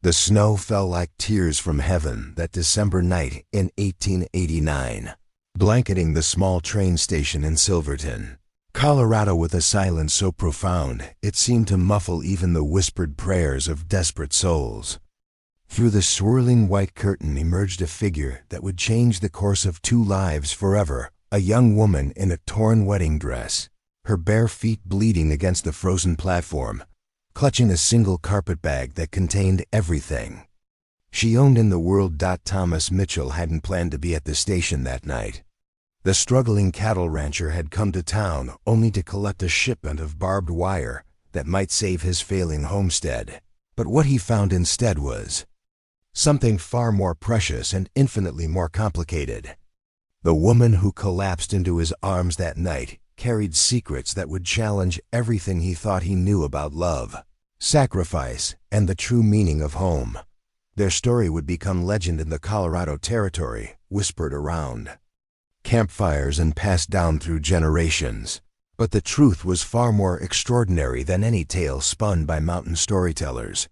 The snow fell like tears from heaven that December night in 1889, blanketing the small train station in Silverton, Colorado, with a silence so profound it seemed to muffle even the whispered prayers of desperate souls. Through the swirling white curtain emerged a figure that would change the course of two lives forever, a young woman in a torn wedding dress, her bare feet bleeding against the frozen platform, clutching a single carpet bag that contained everything she owned in the world. Thomas Mitchell hadn't planned to be at the station that night. The struggling cattle rancher had come to town only to collect a shipment of barbed wire that might save his failing homestead. But what he found instead was something far more precious and infinitely more complicated. The woman who collapsed into his arms that night carried secrets that would challenge everything he thought he knew about love, sacrifice, and the true meaning of home. Their story would become legend in the Colorado Territory, whispered around campfires and passed down through generations. But the truth was far more extraordinary than any tale spun by mountain storytellers.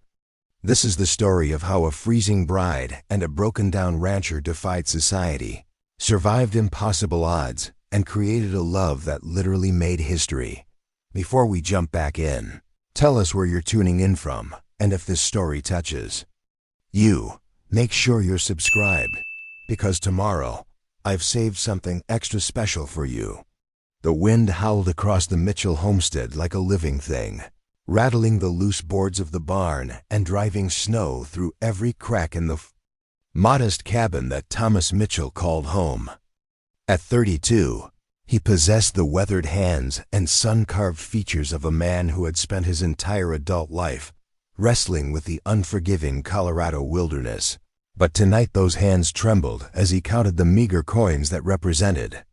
This is the story of how a freezing bride and a broken-down rancher defied society, survived impossible odds, and created a love that literally made history. Before we jump back in, tell us where you're tuning in from, and if this story touches you, make sure you're subscribed, because tomorrow, I've saved something extra special for you. The wind howled across the Mitchell homestead like a living thing, rattling the loose boards of the barn and driving snow through every crack in the modest cabin that Thomas Mitchell called home. At 32, he possessed the weathered hands and sun-carved features of a man who had spent his entire adult life wrestling with the unforgiving Colorado wilderness. But tonight those hands trembled as he counted the meager coins that represented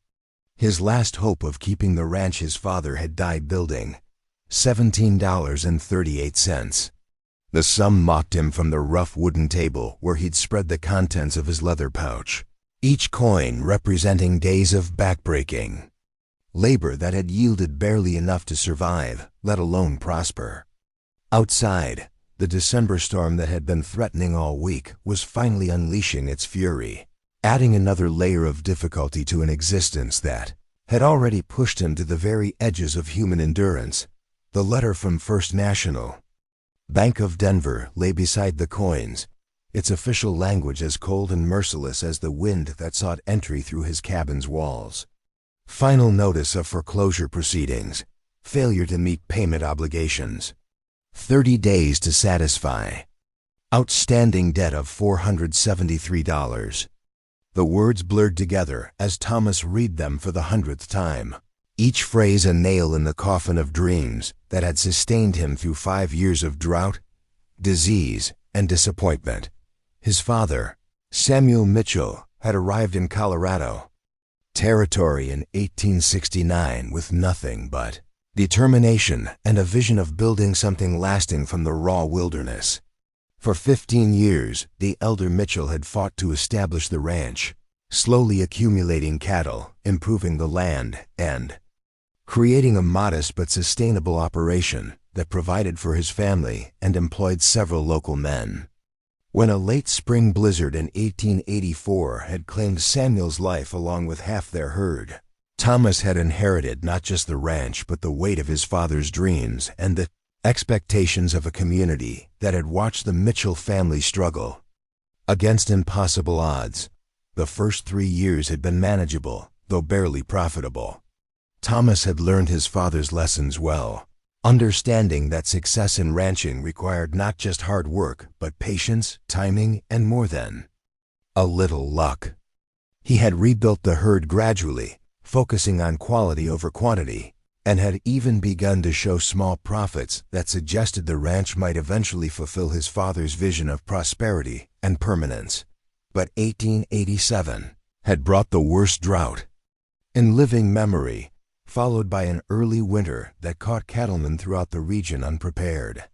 his last hope of keeping the ranch his father had died building, $17.38. The sum mocked him from the rough wooden table where he'd spread the contents of his leather pouch, each coin representing days of backbreaking labor that had yielded barely enough to survive, let alone prosper. Outside, the December storm that had been threatening all week was finally unleashing its fury, adding another layer of difficulty to an existence that had already pushed him to the very edges of human endurance. The letter from First National Bank of Denver lay beside the coins, its official language as cold and merciless as the wind that sought entry through his cabin's walls. Final notice of foreclosure proceedings, failure to meet payment obligations, 30 days to satisfy, outstanding debt of $473. The words blurred together as Thomas read them for the 100th time, each phrase a nail in the coffin of dreams that had sustained him through 5 years of drought, disease, and disappointment. His father, Samuel Mitchell, had arrived in Colorado Territory in 1869 with nothing but determination and a vision of building something lasting from the raw wilderness. For 15 years, the elder Mitchell had fought to establish the ranch, slowly accumulating cattle, improving the land, and creating a modest but sustainable operation that provided for his family and employed several local men. When a late spring blizzard in 1884 had claimed Samuel's life along with half their herd, Thomas had inherited not just the ranch but the weight of his father's dreams and the expectations of a community that had watched the Mitchell family struggle against impossible odds. The first 3 years had been manageable, though barely profitable. Thomas had learned his father's lessons well, understanding that success in ranching required not just hard work but patience, timing, and more than a little luck. He had rebuilt the herd gradually, focusing on quality over quantity, and had even begun to show small profits that suggested the ranch might eventually fulfill his father's vision of prosperity and permanence. But 1887 had brought the worst drought in living memory, followed by an early winter that caught cattlemen throughout the region unprepared.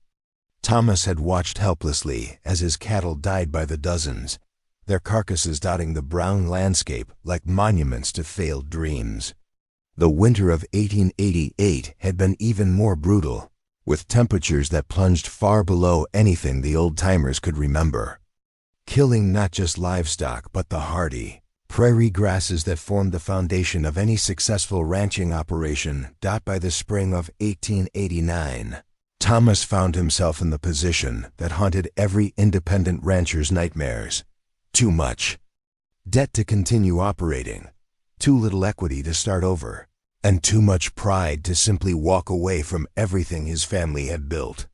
Thomas had watched helplessly as his cattle died by the dozens, their carcasses dotting the brown landscape like monuments to failed dreams. The winter of 1888 had been even more brutal. with temperatures that plunged far below anything the old-timers could remember, killing not just livestock but the hardy prairie grasses that formed the foundation of any successful ranching operation. By the spring of 1889, Thomas found himself in the position that haunted every independent rancher's nightmares. Too much debt to continue operating, too little equity to start over, and too much pride to simply walk away from everything his family had built.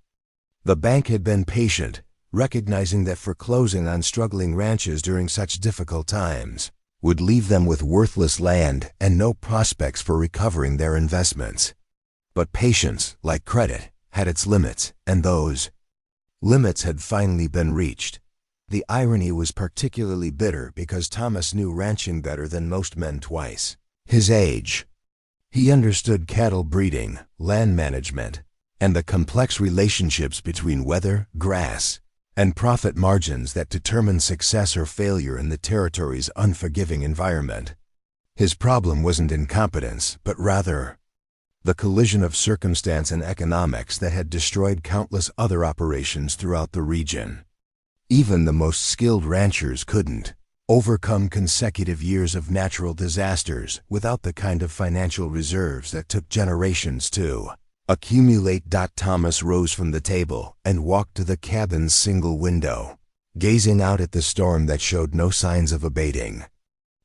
The bank had been patient, recognizing that foreclosing on struggling ranches during such difficult times would leave them with worthless land and no prospects for recovering their investments. But patience, like credit, had its limits, and those limits had finally been reached. The irony was particularly bitter because Thomas knew ranching better than most men twice his age. He understood cattle breeding, land management, and the complex relationships between weather, grass, and profit margins that determine success or failure in the territory's unforgiving environment. His problem wasn't incompetence, but rather the collision of circumstance and economics that had destroyed countless other operations throughout the region. Even the most skilled ranchers couldn't overcome consecutive years of natural disasters without the kind of financial reserves that took generations to accumulate. Thomas rose from the table and walked to the cabin's single window, gazing out at the storm that showed no signs of abating.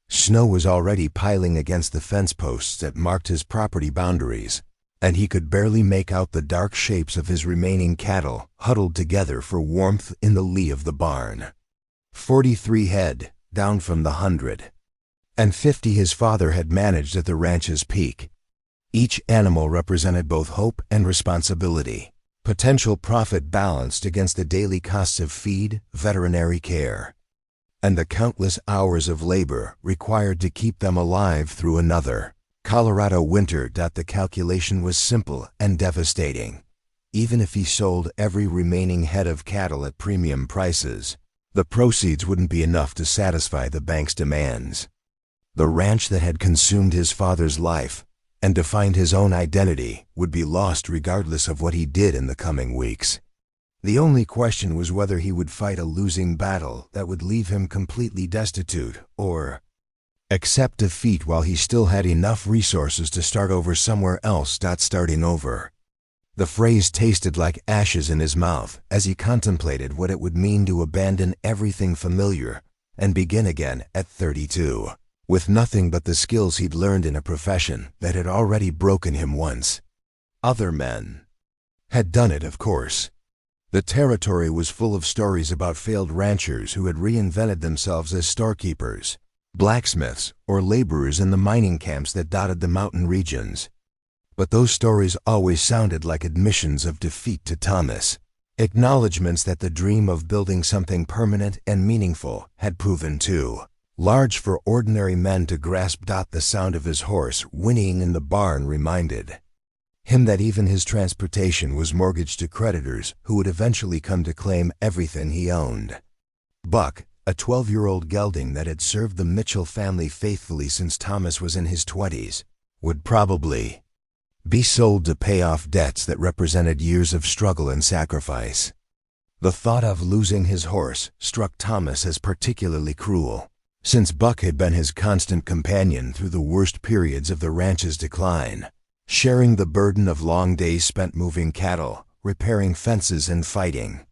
Snow was already piling against the fence posts that marked his property boundaries, and he could barely make out the dark shapes of his remaining cattle huddled together for warmth in the lee of the barn. 43 head, down from the 150 his father had managed at the ranch's peak. Each animal represented both hope and responsibility, potential profit balanced against the daily costs of feed, veterinary care, and the countless hours of labor required to keep them alive through another Colorado winter. The calculation was simple and devastating. Even if he sold every remaining head of cattle at premium prices, the proceeds wouldn't be enough to satisfy the bank's demands. The ranch that had consumed his father's life and defined his own identity would be lost regardless of what he did in the coming weeks. The only question was whether he would fight a losing battle that would leave him completely destitute, or accept defeat while he still had enough resources to start over somewhere else. Starting over. The phrase tasted like ashes in his mouth as he contemplated what it would mean to abandon everything familiar and begin again at 32. With nothing but the skills he'd learned in a profession that had already broken him once. Other men had done it, of course. The territory was full of stories about failed ranchers who had reinvented themselves as storekeepers, blacksmiths, or laborers in the mining camps that dotted the mountain regions. But those stories always sounded like admissions of defeat to Thomas, acknowledgments that the dream of building something permanent and meaningful had proven too large for ordinary men to grasp. The sound of his horse whinnying in the barn reminded him that even his transportation was mortgaged to creditors who would eventually come to claim everything he owned. Buck, a 12-year-old gelding that had served the Mitchell family faithfully since Thomas was in his 20s, would probably be sold to pay off debts that represented years of struggle and sacrifice. The thought of losing his horse struck Thomas as particularly cruel, since Buck had been his constant companion through the worst periods of the ranch's decline, sharing the burden of long days spent moving cattle, repairing fences, and fighting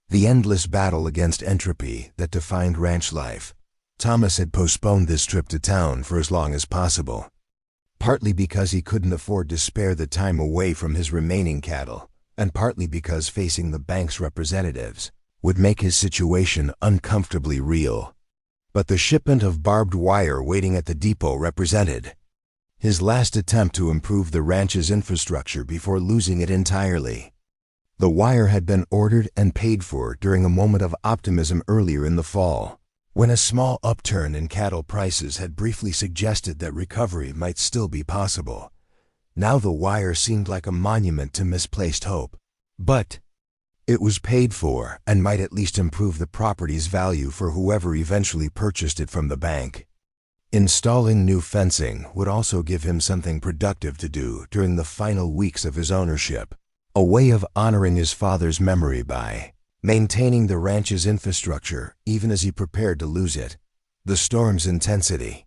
the endless battle against entropy that defined ranch life. Thomas had postponed this trip to town for as long as possible, partly because he couldn't afford to spare the time away from his remaining cattle, and partly because facing the bank's representatives would make his situation uncomfortably real. But the shipment of barbed wire waiting at the depot represented his last attempt to improve the ranch's infrastructure before losing it entirely. The wire had been ordered and paid for during a moment of optimism earlier in the fall, when a small upturn in cattle prices had briefly suggested that recovery might still be possible. Now the wire seemed like a monument to misplaced hope. But it was paid for and might at least improve the property's value for whoever eventually purchased it from the bank. Installing new fencing would also give him something productive to do during the final weeks of his ownership. a way of honoring his father's memory by maintaining the ranch's infrastructure even as he prepared to lose it. The storm's intensity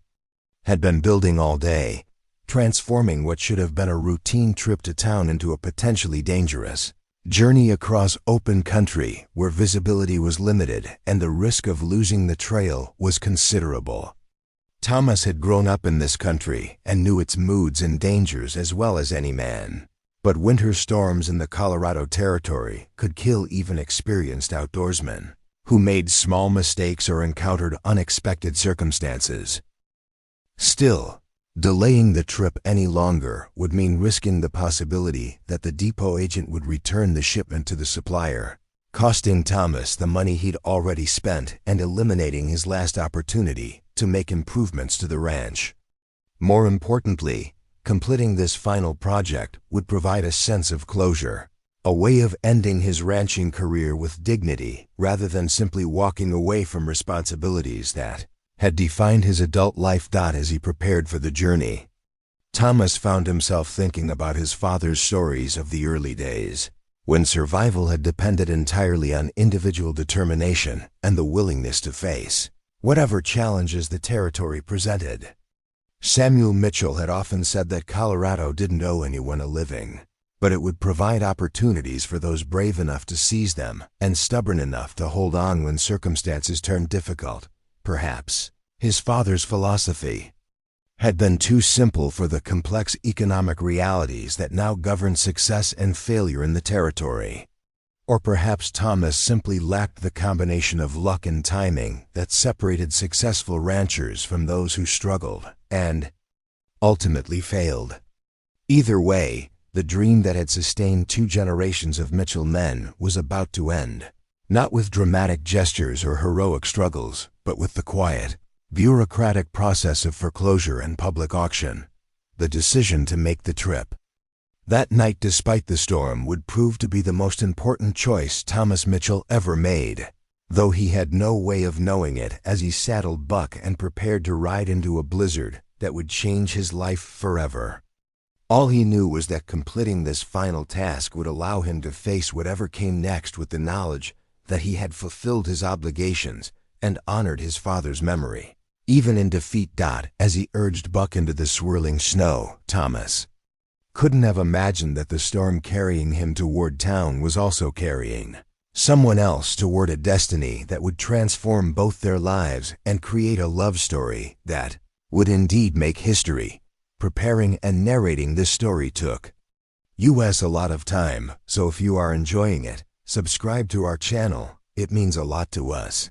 had been building all day, transforming what should have been a routine trip to town into a potentially dangerous journey across open country where visibility was limited and the risk of losing the trail was considerable. Thomas had grown up in this country and knew its moods and dangers as well as any man. But winter storms in the Colorado Territory could kill even experienced outdoorsmen who made small mistakes or encountered unexpected circumstances. Still, delaying the trip any longer would mean risking the possibility that the depot agent would return the shipment to the supplier, costing Thomas the money he'd already spent and eliminating his last opportunity to make improvements to the ranch. More importantly, completing this final project would provide a sense of closure, a way of ending his ranching career with dignity rather than simply walking away from responsibilities that had defined his adult life. As he prepared for the journey, Thomas found himself thinking about his father's stories of the early days, when survival had depended entirely on individual determination and the willingness to face whatever challenges the territory presented. Samuel Mitchell had often said that Colorado didn't owe anyone a living, but it would provide opportunities for those brave enough to seize them and stubborn enough to hold on when circumstances turned difficult. Perhaps his father's philosophy had been too simple for the complex economic realities that now govern success and failure in the territory. Or perhaps Thomas simply lacked the combination of luck and timing that separated successful ranchers from those who struggled and ultimately failed. Either way, the dream that had sustained 2 generations of Mitchell men was about to end, not with dramatic gestures or heroic struggles, but with the quiet, bureaucratic process of foreclosure and public auction, the decision to make the trip. That night, despite the storm, would prove to be the most important choice Thomas Mitchell ever made, though he had no way of knowing it as he saddled Buck and prepared to ride into a blizzard that would change his life forever. All he knew was that completing this final task would allow him to face whatever came next with the knowledge that he had fulfilled his obligations and honored his father's memory, even in defeat. As he urged Buck into the swirling snow, Thomas couldn't have imagined that the storm carrying him toward town was also carrying someone else toward a destiny that would transform both their lives and create a love story that would indeed make history. Preparing and narrating this story took us a lot of time, so if you are enjoying it, subscribe to our channel. It means a lot to us.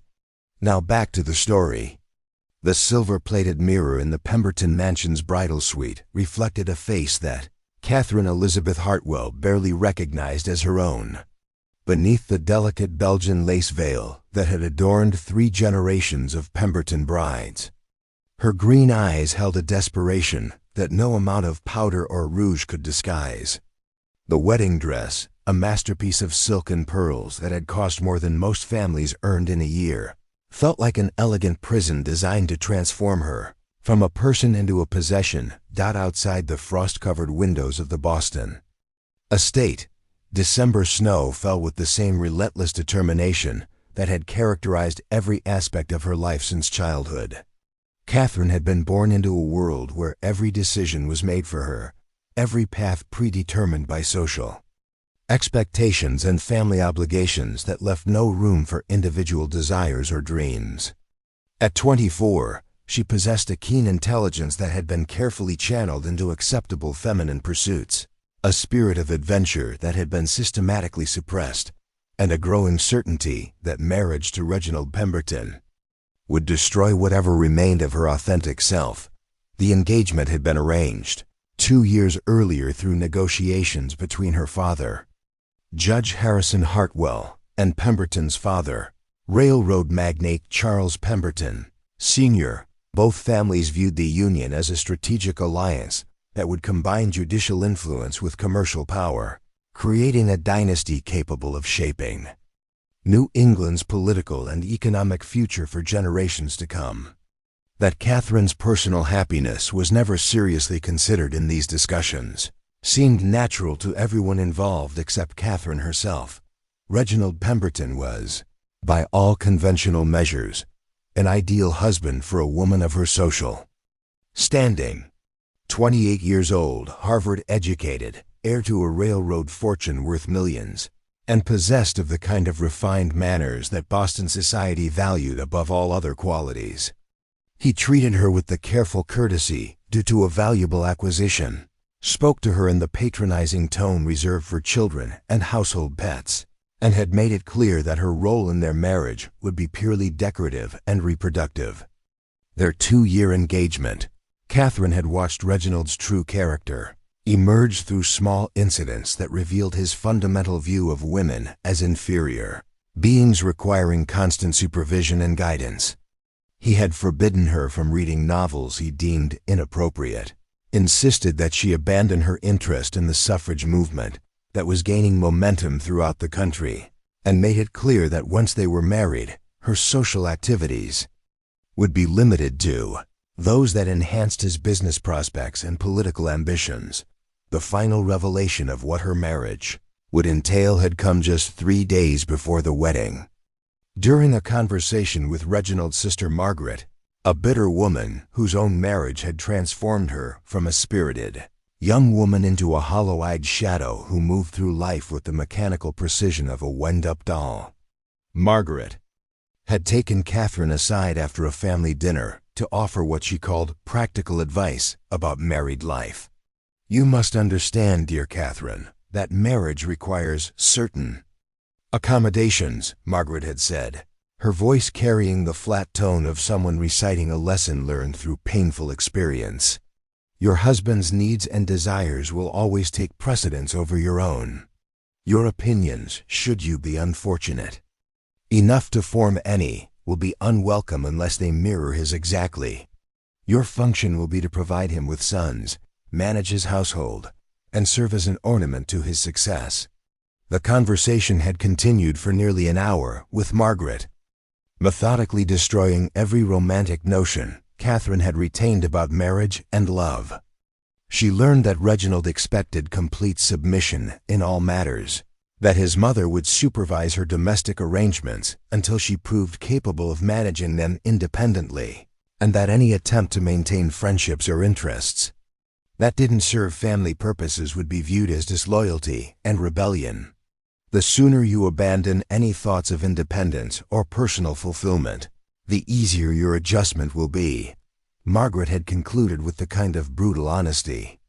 Now back to the story. The silver-plated mirror in the Pemberton Mansion's bridal suite reflected a face that Catherine Elizabeth Hartwell barely recognized as her own. Beneath the delicate Belgian lace veil that had adorned 3 generations of Pemberton brides, her green eyes held a desperation that no amount of powder or rouge could disguise. The wedding dress, a masterpiece of silk and pearls that had cost more than most families earned in a year, felt like an elegant prison designed to transform her from a person into a possession. Outside the frost-covered windows of the Boston estate, December snow fell with the same relentless determination that had characterized every aspect of her life since childhood. Catherine had been born into a world where every decision was made for her, every path predetermined by social expectations and family obligations that left no room for individual desires or dreams. At 24, she possessed a keen intelligence that had been carefully channeled into acceptable feminine pursuits, a spirit of adventure that had been systematically suppressed, and a growing certainty that marriage to Reginald Pemberton would destroy whatever remained of her authentic self. The engagement had been arranged 2 years earlier through negotiations between her father, Judge Harrison Hartwell, and Pemberton's father, railroad magnate Charles Pemberton, Sr. Both families viewed the union as a strategic alliance that would combine judicial influence with commercial power, creating a dynasty capable of shaping New England's political and economic future for generations to come. That Catherine's personal happiness was never seriously considered in these discussions. seemed natural to everyone involved except Catherine herself. Reginald Pemberton was, by all conventional measures, an ideal husband for a woman of her social standing. 28 years old, Harvard-educated, heir to a railroad fortune worth millions, and possessed of the kind of refined manners that Boston society valued above all other qualities. He treated her with the careful courtesy due to a valuable acquisition, spoke to her in the patronizing tone reserved for children and household pets, and had made it clear that her role in their marriage would be purely decorative and reproductive. Their 2-year engagement, Catherine had watched Reginald's true character emerge through small incidents that revealed his fundamental view of women as inferior beings requiring constant supervision and guidance. He had forbidden her from reading novels he deemed inappropriate, insisted that she abandon her interest in the suffrage movement that was gaining momentum throughout the country, and made it clear that once they were married, her social activities would be limited to those that enhanced his business prospects and political ambitions. The final revelation of what her marriage would entail had come just 3 days before the wedding. During a conversation with Reginald's sister Margaret, a bitter woman whose own marriage had transformed her from a spirited young woman into a hollow-eyed shadow who moved through life with the mechanical precision of a wind-up doll, Margaret had taken Catherine aside after a family dinner to offer what she called practical advice about married life. "You must understand, dear Catherine, that marriage requires certain accommodations," Margaret had said, her voice carrying the flat tone of someone reciting a lesson learned through painful experience. "Your husband's needs and desires will always take precedence over your own. Your opinions, should you be unfortunate enough to form any, will be unwelcome unless they mirror his exactly. Your function will be to provide him with sons, manage his household, and serve as an ornament to his success." The conversation had continued for nearly an hour, with Margaret methodically destroying every romantic notion Catherine had retained about marriage and love. She learned that Reginald expected complete submission in all matters, that his mother would supervise her domestic arrangements until she proved capable of managing them independently, and that any attempt to maintain friendships or interests that didn't serve family purposes would be viewed as disloyalty and rebellion. "The sooner you abandon any thoughts of independence or personal fulfillment, the easier your adjustment will be," Margaret had concluded with the kind of brutal honesty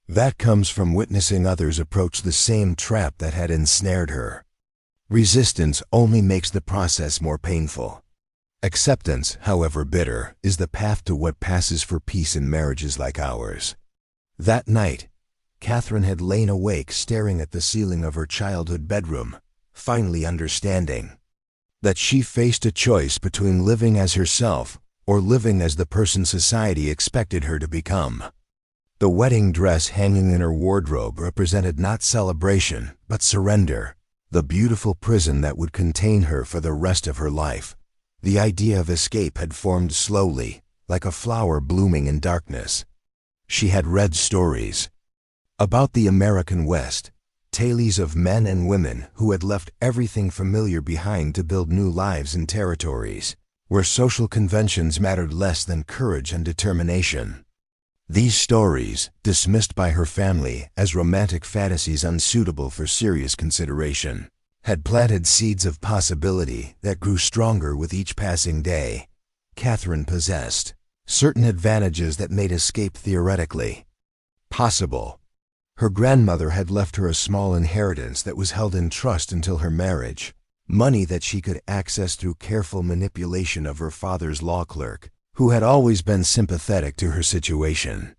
that comes from witnessing others approach the same trap that had ensnared her. Resistance only makes the process more painful. Acceptance, however bitter, is the path to what passes for peace in marriages like ours. That night, Catherine had lain awake staring at the ceiling of her childhood bedroom, finally understanding that she faced a choice between living as herself or living as the person society expected her to become. The wedding dress hanging in her wardrobe represented not celebration, but surrender, the beautiful prison that would contain her for the rest of her life. The idea of escape had formed slowly, like a flower blooming in darkness. She had read stories about the American West, tales of men and women who had left everything familiar behind to build new lives in territories where social conventions mattered less than courage and determination. These stories, dismissed by her family as romantic fantasies unsuitable for serious consideration, had planted seeds of possibility that grew stronger with each passing day. Catherine possessed certain advantages that made escape theoretically possible. Her grandmother had left her a small inheritance that was held in trust until her marriage, money that she could access through careful manipulation of her father's law clerk, who had always been sympathetic to her situation.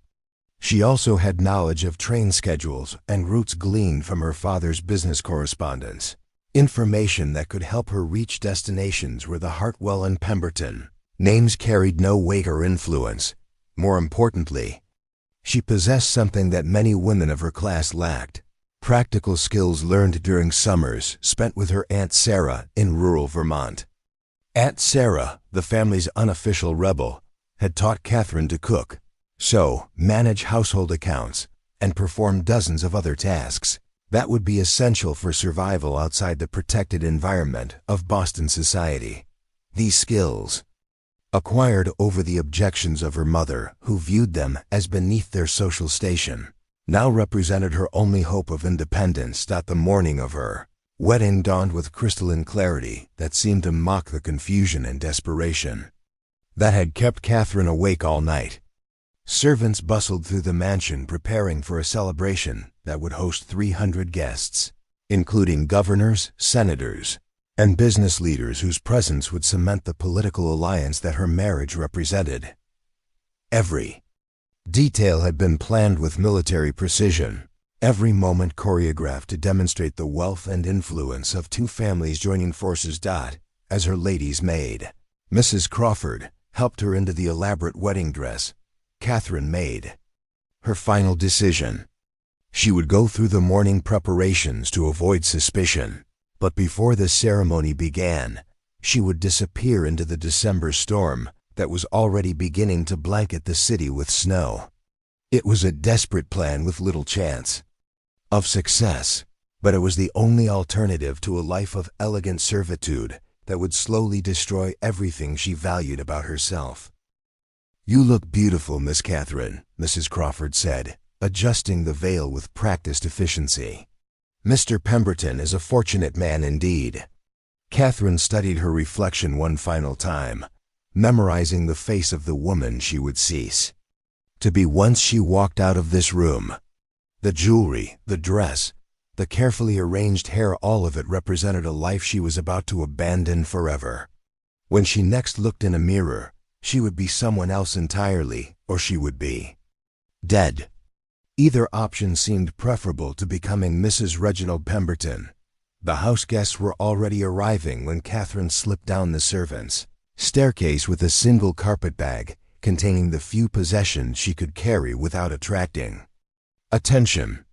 She also had knowledge of train schedules and routes gleaned from her father's business correspondence, information that could help her reach destinations where the Hartwell and Pemberton names carried no weight or influence. More importantly, she possessed something that many women of her class lacked: practical skills learned during summers spent with her Aunt Sarah in rural Vermont. Aunt Sarah, the family's unofficial rebel, had taught Catherine to cook, sew, manage household accounts, and perform dozens of other tasks that would be essential for survival outside the protected environment of Boston society. These skills, acquired over the objections of her mother, who viewed them as beneath their social station, now represented her only hope of independence. The morning of her wedding dawned with crystalline clarity that seemed to mock the confusion and desperation that had kept Catherine awake all night. Servants bustled through the mansion preparing for a celebration that would host 300 guests, including governors, senators, and business leaders whose presence would cement the political alliance that her marriage represented. Every detail had been planned with military precision, every moment choreographed to demonstrate the wealth and influence of two families joining forces. As her lady's maid, Mrs. Crawford, helped her into the elaborate wedding dress, Catherine made her final decision. She would go through the morning preparations to avoid suspicion, but before the ceremony began, she would disappear into the December storm that was already beginning to blanket the city with snow. It was a desperate plan with little chance of success, but it was the only alternative to a life of elegant servitude that would slowly destroy everything she valued about herself. "You look beautiful, Miss Catherine," Mrs. Crawford said, adjusting the veil with practiced efficiency. "Mr. Pemberton is a fortunate man indeed." Catherine studied her reflection one final time, memorizing the face of the woman she would cease to be once she walked out of this room. The jewelry, the dress, the carefully arranged hair, all of it represented a life she was about to abandon forever. When she next looked in a mirror, she would be someone else entirely, or she would be dead. Either option seemed preferable to becoming Mrs. Reginald Pemberton. The house guests were already arriving when Catherine slipped down the servants' staircase with a single carpet bag containing the few possessions she could carry without attracting attention.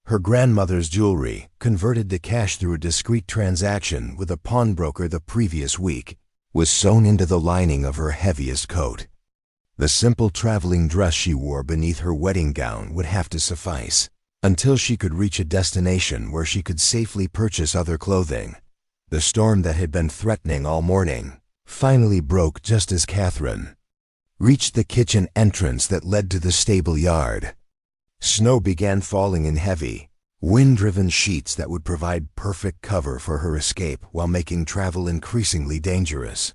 Her grandmother's jewelry, converted to cash through a discreet transaction with a pawnbroker the previous week, was sewn into the lining of her heaviest coat. The simple traveling dress she wore beneath her wedding gown would have to suffice until she could reach a destination where she could safely purchase other clothing. The storm that had been threatening all morning finally broke just as Catherine reached the kitchen entrance that led to the stable yard. Snow began falling in heavy, wind-driven sheets that would provide perfect cover for her escape while making travel increasingly dangerous.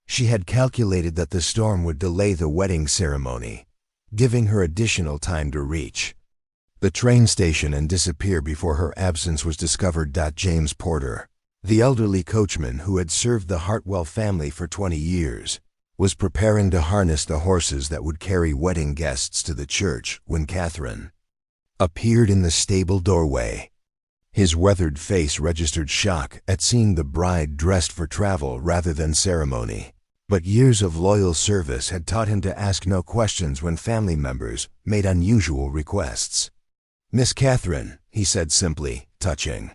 She had calculated that the storm would delay the wedding ceremony, giving her additional time to reach the train station and disappear before her absence was discovered. James Porter, the elderly coachman who had served the Hartwell family for 20 years, was preparing to harness the horses that would carry wedding guests to the church when Catherine appeared in the stable doorway. His weathered face registered shock at seeing the bride dressed for travel rather than ceremony, but years of loyal service had taught him to ask no questions when family members made unusual requests. "Miss Catherine," he said simply, touching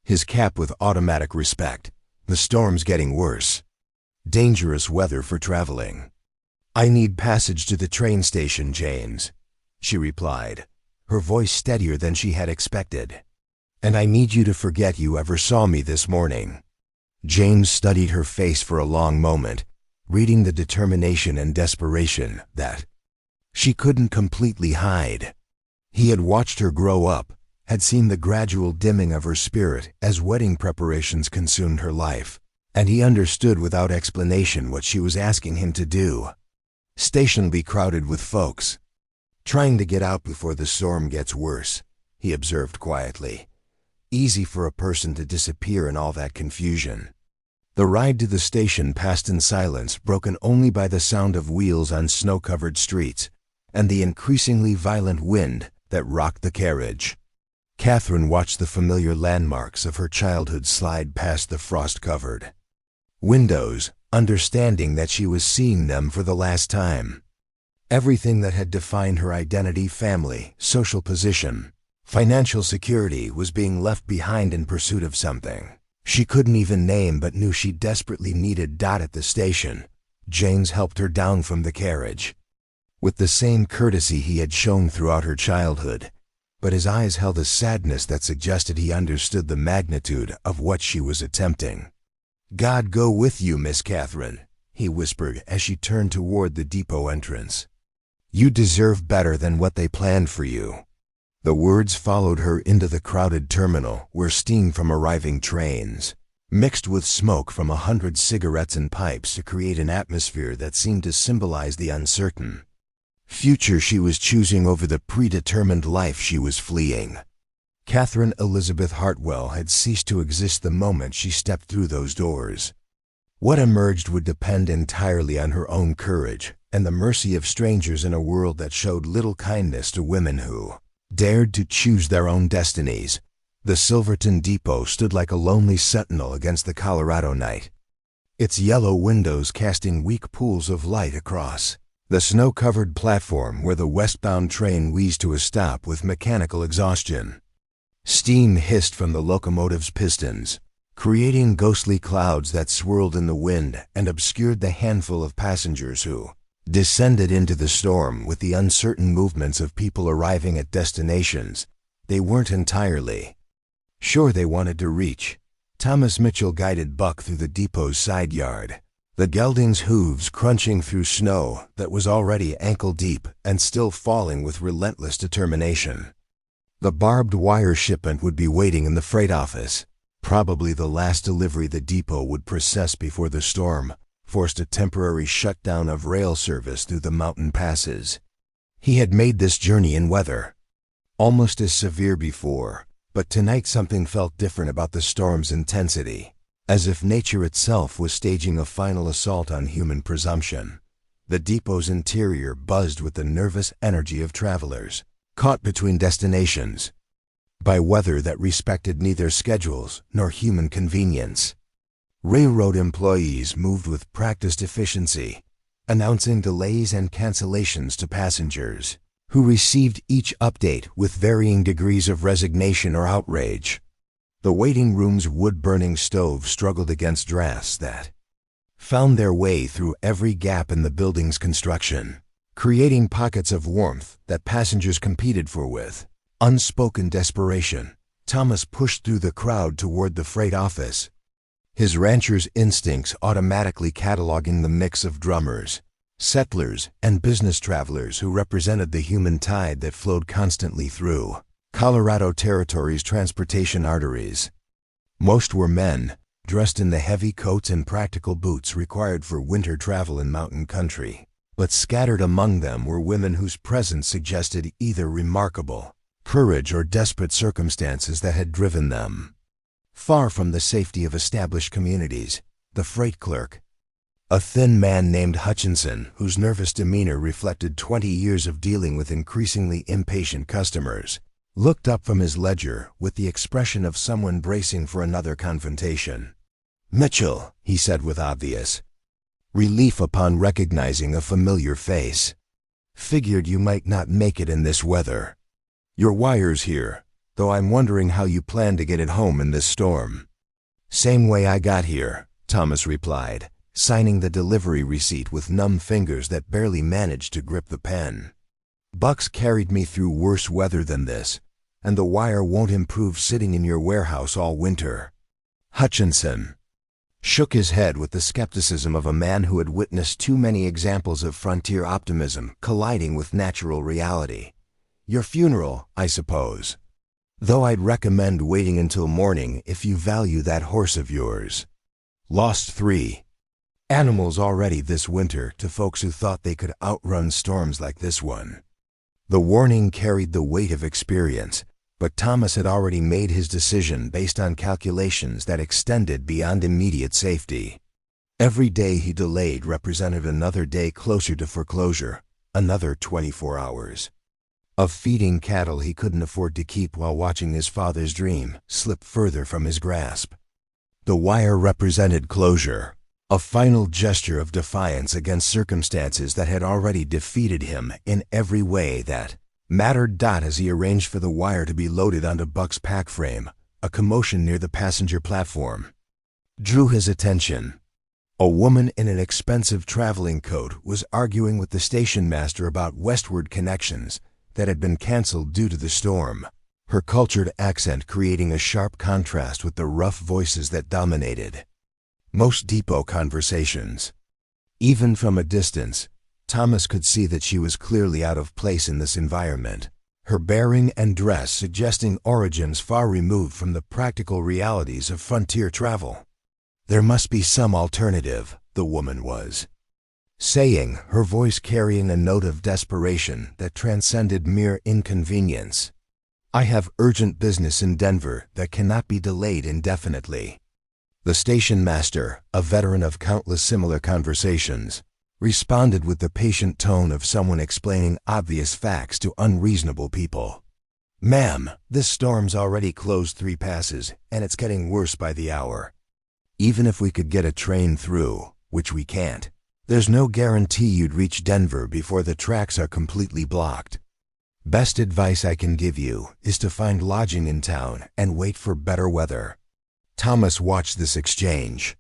his cap with automatic respect, "the storm's getting worse. Dangerous weather for traveling." "I need passage to the train station, James," she replied, her voice steadier than she had expected. "And I need you to forget you ever saw me this morning." James studied her face for a long moment, reading the determination and desperation that she couldn't completely hide. He had watched her grow up, had seen the gradual dimming of her spirit as wedding preparations consumed her life, and he understood without explanation what she was asking him to do. "Station be crowded with folks trying to get out before the storm gets worse," he observed quietly. "Easy for a person to disappear in all that confusion." The ride to the station passed in silence, broken only by the sound of wheels on snow-covered streets and the increasingly violent wind that rocked the carriage. Catherine watched the familiar landmarks of her childhood slide past the frost-covered windows, understanding that she was seeing them for the last time. Everything that had defined her identity, family, social position, financial security was being left behind in pursuit of something she couldn't even name but knew she desperately needed. At the station, James helped her down from the carriage. With the same courtesy he had shown throughout her childhood, but his eyes held a sadness that suggested he understood the magnitude of what she was attempting. "God go with you, Miss Catherine," he whispered as she turned toward the depot entrance. "You deserve better than what they planned for you." The words followed her into the crowded terminal where steam from arriving trains mixed with smoke from 100 cigarettes and pipes to create an atmosphere that seemed to symbolize the uncertain future she was choosing over the predetermined life she was fleeing. Catherine Elizabeth Hartwell had ceased to exist the moment she stepped through those doors. What emerged would depend entirely on her own courage and the mercy of strangers in a world that showed little kindness to women who dared to choose their own destinies. The Silverton Depot stood like a lonely sentinel against the Colorado night, its yellow windows casting weak pools of light across the snow-covered platform where the westbound train wheezed to a stop with mechanical exhaustion. Steam hissed from the locomotive's pistons, creating ghostly clouds that swirled in the wind and obscured the handful of passengers who descended into the storm with the uncertain movements of people arriving at destinations they weren't entirely sure they wanted to reach. Thomas Mitchell guided Buck through the depot's side yard, the gelding's hooves crunching through snow that was already ankle-deep and still falling with relentless determination. The barbed wire shipment would be waiting in the freight office, probably the last delivery the depot would process before the storm forced a temporary shutdown of rail service through the mountain passes. He had made this journey in weather almost as severe before, but tonight something felt different about the storm's intensity, as if nature itself was staging a final assault on human presumption. The depot's interior buzzed with the nervous energy of travelers, caught between destinations by weather that respected neither schedules nor human convenience. Railroad employees moved with practiced efficiency, announcing delays and cancellations to passengers, who received each update with varying degrees of resignation or outrage. The waiting room's wood-burning stove struggled against drafts that found their way through every gap in the building's construction, creating pockets of warmth that passengers competed for with unspoken desperation. Thomas pushed through the crowd toward the freight office, his rancher's instincts automatically cataloging the mix of drummers, settlers, and business travelers who represented the human tide that flowed constantly through Colorado Territory's transportation arteries. Most were men, dressed in the heavy coats and practical boots required for winter travel in mountain country, but scattered among them were women whose presence suggested either remarkable courage or desperate circumstances that had driven them far from the safety of established communities. The freight clerk, a thin man named Hutchinson, whose nervous demeanor reflected 20 years of dealing with increasingly impatient customers, looked up from his ledger with the expression of someone bracing for another confrontation. "Mitchell," he said with obvious relief upon recognizing a familiar face. "Figured you might not make it in this weather. Your wire's here, though I'm wondering how you plan to get it home in this storm." "Same way I got here," Thomas replied, signing the delivery receipt with numb fingers that barely managed to grip the pen. "Buck's carried me through worse weather than this, and the wire won't improve sitting in your warehouse all winter." Hutchinson shook his head with the skepticism of a man who had witnessed too many examples of frontier optimism colliding with natural reality. "Your funeral, I suppose. Though I'd recommend waiting until morning if you value that horse of yours. Lost 3 animals already this winter to folks who thought they could outrun storms like this one." The warning carried the weight of experience, but Thomas had already made his decision based on calculations that extended beyond immediate safety. Every day he delayed represented another day closer to foreclosure, another 24 hours of feeding cattle he couldn't afford to keep while watching his father's dream slip further from his grasp. The wire represented closure, a final gesture of defiance against circumstances that had already defeated him in every way that mattered. As he arranged for the wire to be loaded onto Buck's pack frame, a commotion near the passenger platform drew his attention. A woman in an expensive traveling coat was arguing with the station master about westward connections, that had been cancelled due to the storm, her cultured accent creating a sharp contrast with the rough voices that dominated most depot conversations. Even from a distance, Thomas could see that she was clearly out of place in this environment, her bearing and dress suggesting origins far removed from the practical realities of frontier travel. There must be some alternative, the woman was saying, her voice carrying a note of desperation that transcended mere inconvenience. I have urgent business in Denver that cannot be delayed indefinitely. The station master, a veteran of countless similar conversations, responded with the patient tone of someone explaining obvious facts to unreasonable people. Ma'am, this storm's already closed 3 passes, and it's getting worse by the hour. Even if we could get a train through, which we can't, there's no guarantee you'd reach Denver before the tracks are completely blocked. Best advice I can give you is to find lodging in town and wait for better weather. Thomas watched this exchange,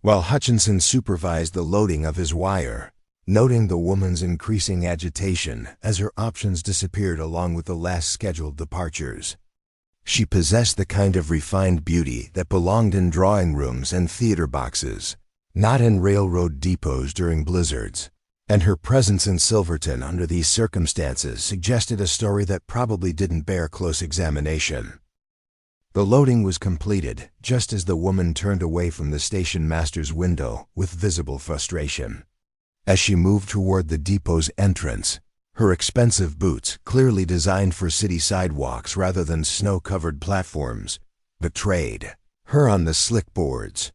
while Hutchinson supervised the loading of his wire, noting the woman's increasing agitation as her options disappeared along with the last scheduled departures. She possessed the kind of refined beauty that belonged in drawing rooms and theater boxes, not in railroad depots during blizzards, and her presence in Silverton under these circumstances suggested a story that probably didn't bear close examination. The loading was completed just as the woman turned away from the station master's window with visible frustration. As she moved toward the depot's entrance, her expensive boots, clearly designed for city sidewalks rather than snow-covered platforms, betrayed her on the slick boards.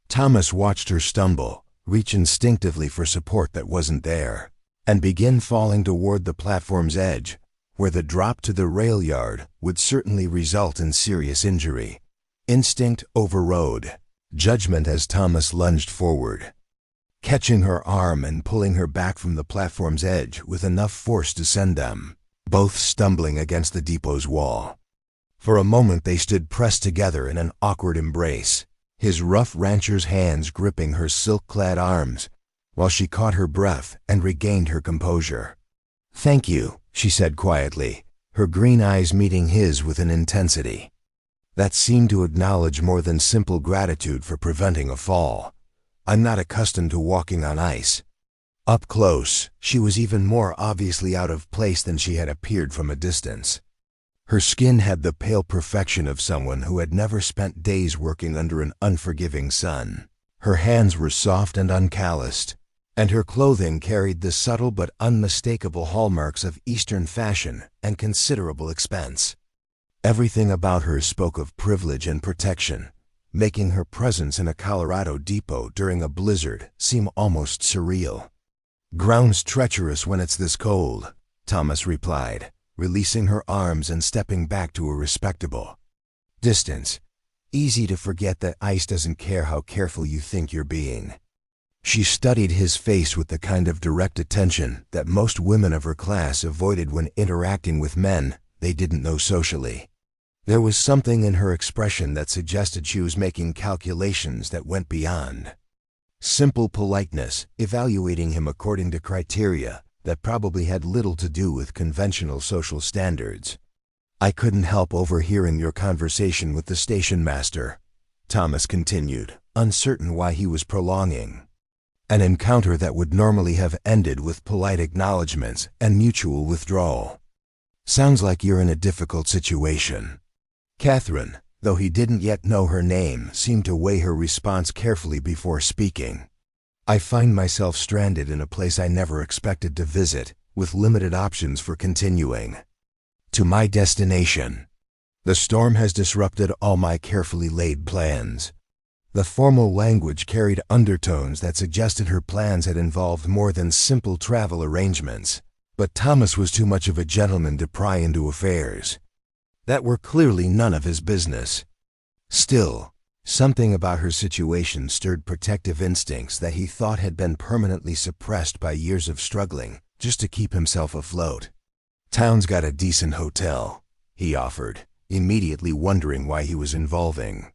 Thomas watched her stumble, reach instinctively for support that wasn't there, and begin falling toward the platform's edge, where the drop to the rail yard would certainly result in serious injury. Instinct overrode judgment as Thomas lunged forward, catching her arm and pulling her back from the platform's edge with enough force to send them both stumbling against the depot's wall. For a moment they stood pressed together in an awkward embrace, his rough rancher's hands gripping her silk-clad arms, while she caught her breath and regained her composure. "Thank you," she said quietly, her green eyes meeting his with an intensity that seemed to acknowledge more than simple gratitude for preventing a fall. "I'm not accustomed to walking on ice." Up close, she was even more obviously out of place than she had appeared from a distance. Her skin had the pale perfection of someone who had never spent days working under an unforgiving sun. Her hands were soft and uncalloused, and her clothing carried the subtle but unmistakable hallmarks of Eastern fashion and considerable expense. Everything about her spoke of privilege and protection, making her presence in a Colorado depot during a blizzard seem almost surreal. "Ground's treacherous when it's this cold," Thomas replied, releasing her arms and stepping back to a respectable distance. "Easy to forget that ice doesn't care how careful you think you're being." She studied his face with the kind of direct attention that most women of her class avoided when interacting with men they didn't know socially. There was something in her expression that suggested she was making calculations that went beyond simple politeness, evaluating him according to criteria that probably had little to do with conventional social standards. "I couldn't help overhearing your conversation with the station master," Thomas continued, uncertain why he was prolonging an encounter that would normally have ended with polite acknowledgments and mutual withdrawal. "Sounds like you're in a difficult situation." Catherine, though he didn't yet know her name, seemed to weigh her response carefully before speaking. "I find myself stranded in a place I never expected to visit, with limited options for continuing to my destination. The storm has disrupted all my carefully laid plans." The formal language carried undertones that suggested her plans had involved more than simple travel arrangements, but Thomas was too much of a gentleman to pry into affairs that were clearly none of his business. Still, something about her situation stirred protective instincts that he thought had been permanently suppressed by years of struggling just to keep himself afloat. "Town's got a decent hotel," he offered, immediately wondering why he was involving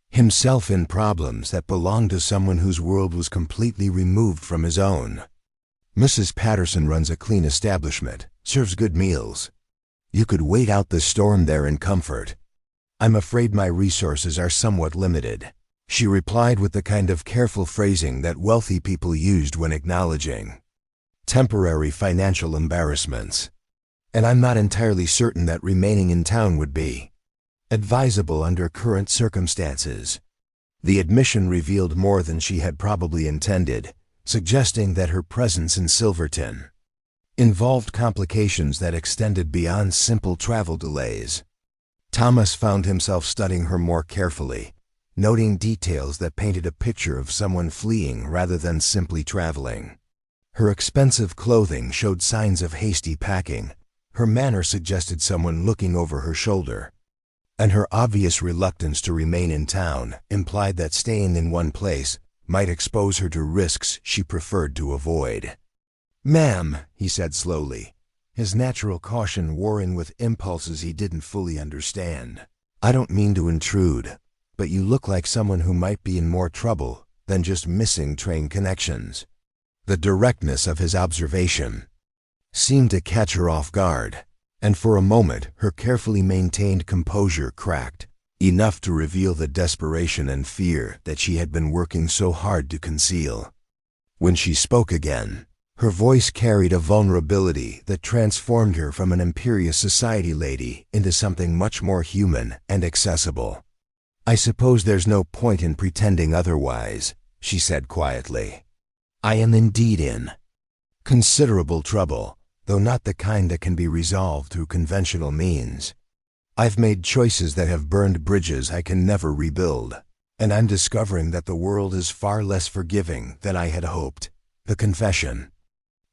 himself in problems that belonged to someone whose world was completely removed from his own. "Mrs. Patterson runs a clean establishment, serves good meals. You could wait out the storm there in comfort. I'm afraid my resources are somewhat limited, she replied with the kind of careful phrasing that wealthy people used when acknowledging temporary financial embarrassments. And I'm not entirely certain that remaining in town would be advisable under current circumstances. The admission revealed more than she had probably intended, suggesting that her presence in Silverton involved complications that extended beyond simple travel delays. Thomas found himself studying her more carefully, noting details that painted a picture of someone fleeing rather than simply traveling. Her expensive clothing showed signs of hasty packing, her manner suggested someone looking over her shoulder, and her obvious reluctance to remain in town implied that staying in one place might expose her to risks she preferred to avoid. "Ma'am," he said slowly, his natural caution warring with impulses he didn't fully understand. "I don't mean to intrude, but you look like someone who might be in more trouble than just missing train connections." The directness of his observation seemed to catch her off guard, and for a moment her carefully maintained composure cracked, enough to reveal the desperation and fear that she had been working so hard to conceal. When she spoke again, her voice carried a vulnerability that transformed her from an imperious society lady into something much more human and accessible. "I suppose there's no point in pretending otherwise," she said quietly. "I am indeed in considerable trouble, though not the kind that can be resolved through conventional means. I've made choices that have burned bridges I can never rebuild, and I'm discovering that the world is far less forgiving than I had hoped." The confession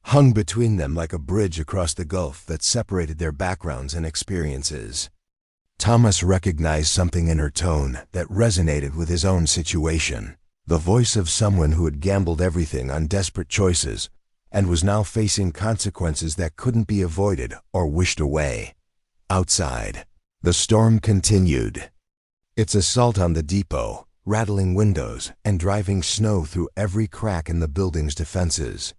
hung between them like a bridge across the gulf that separated their backgrounds and experiences. Thomas recognized something in her tone that resonated with his own situation, the voice of someone who had gambled everything on desperate choices and was now facing consequences that couldn't be avoided or wished away. Outside, the storm continued, its assault on the depot, rattling windows and driving snow through every crack in the building's defenses.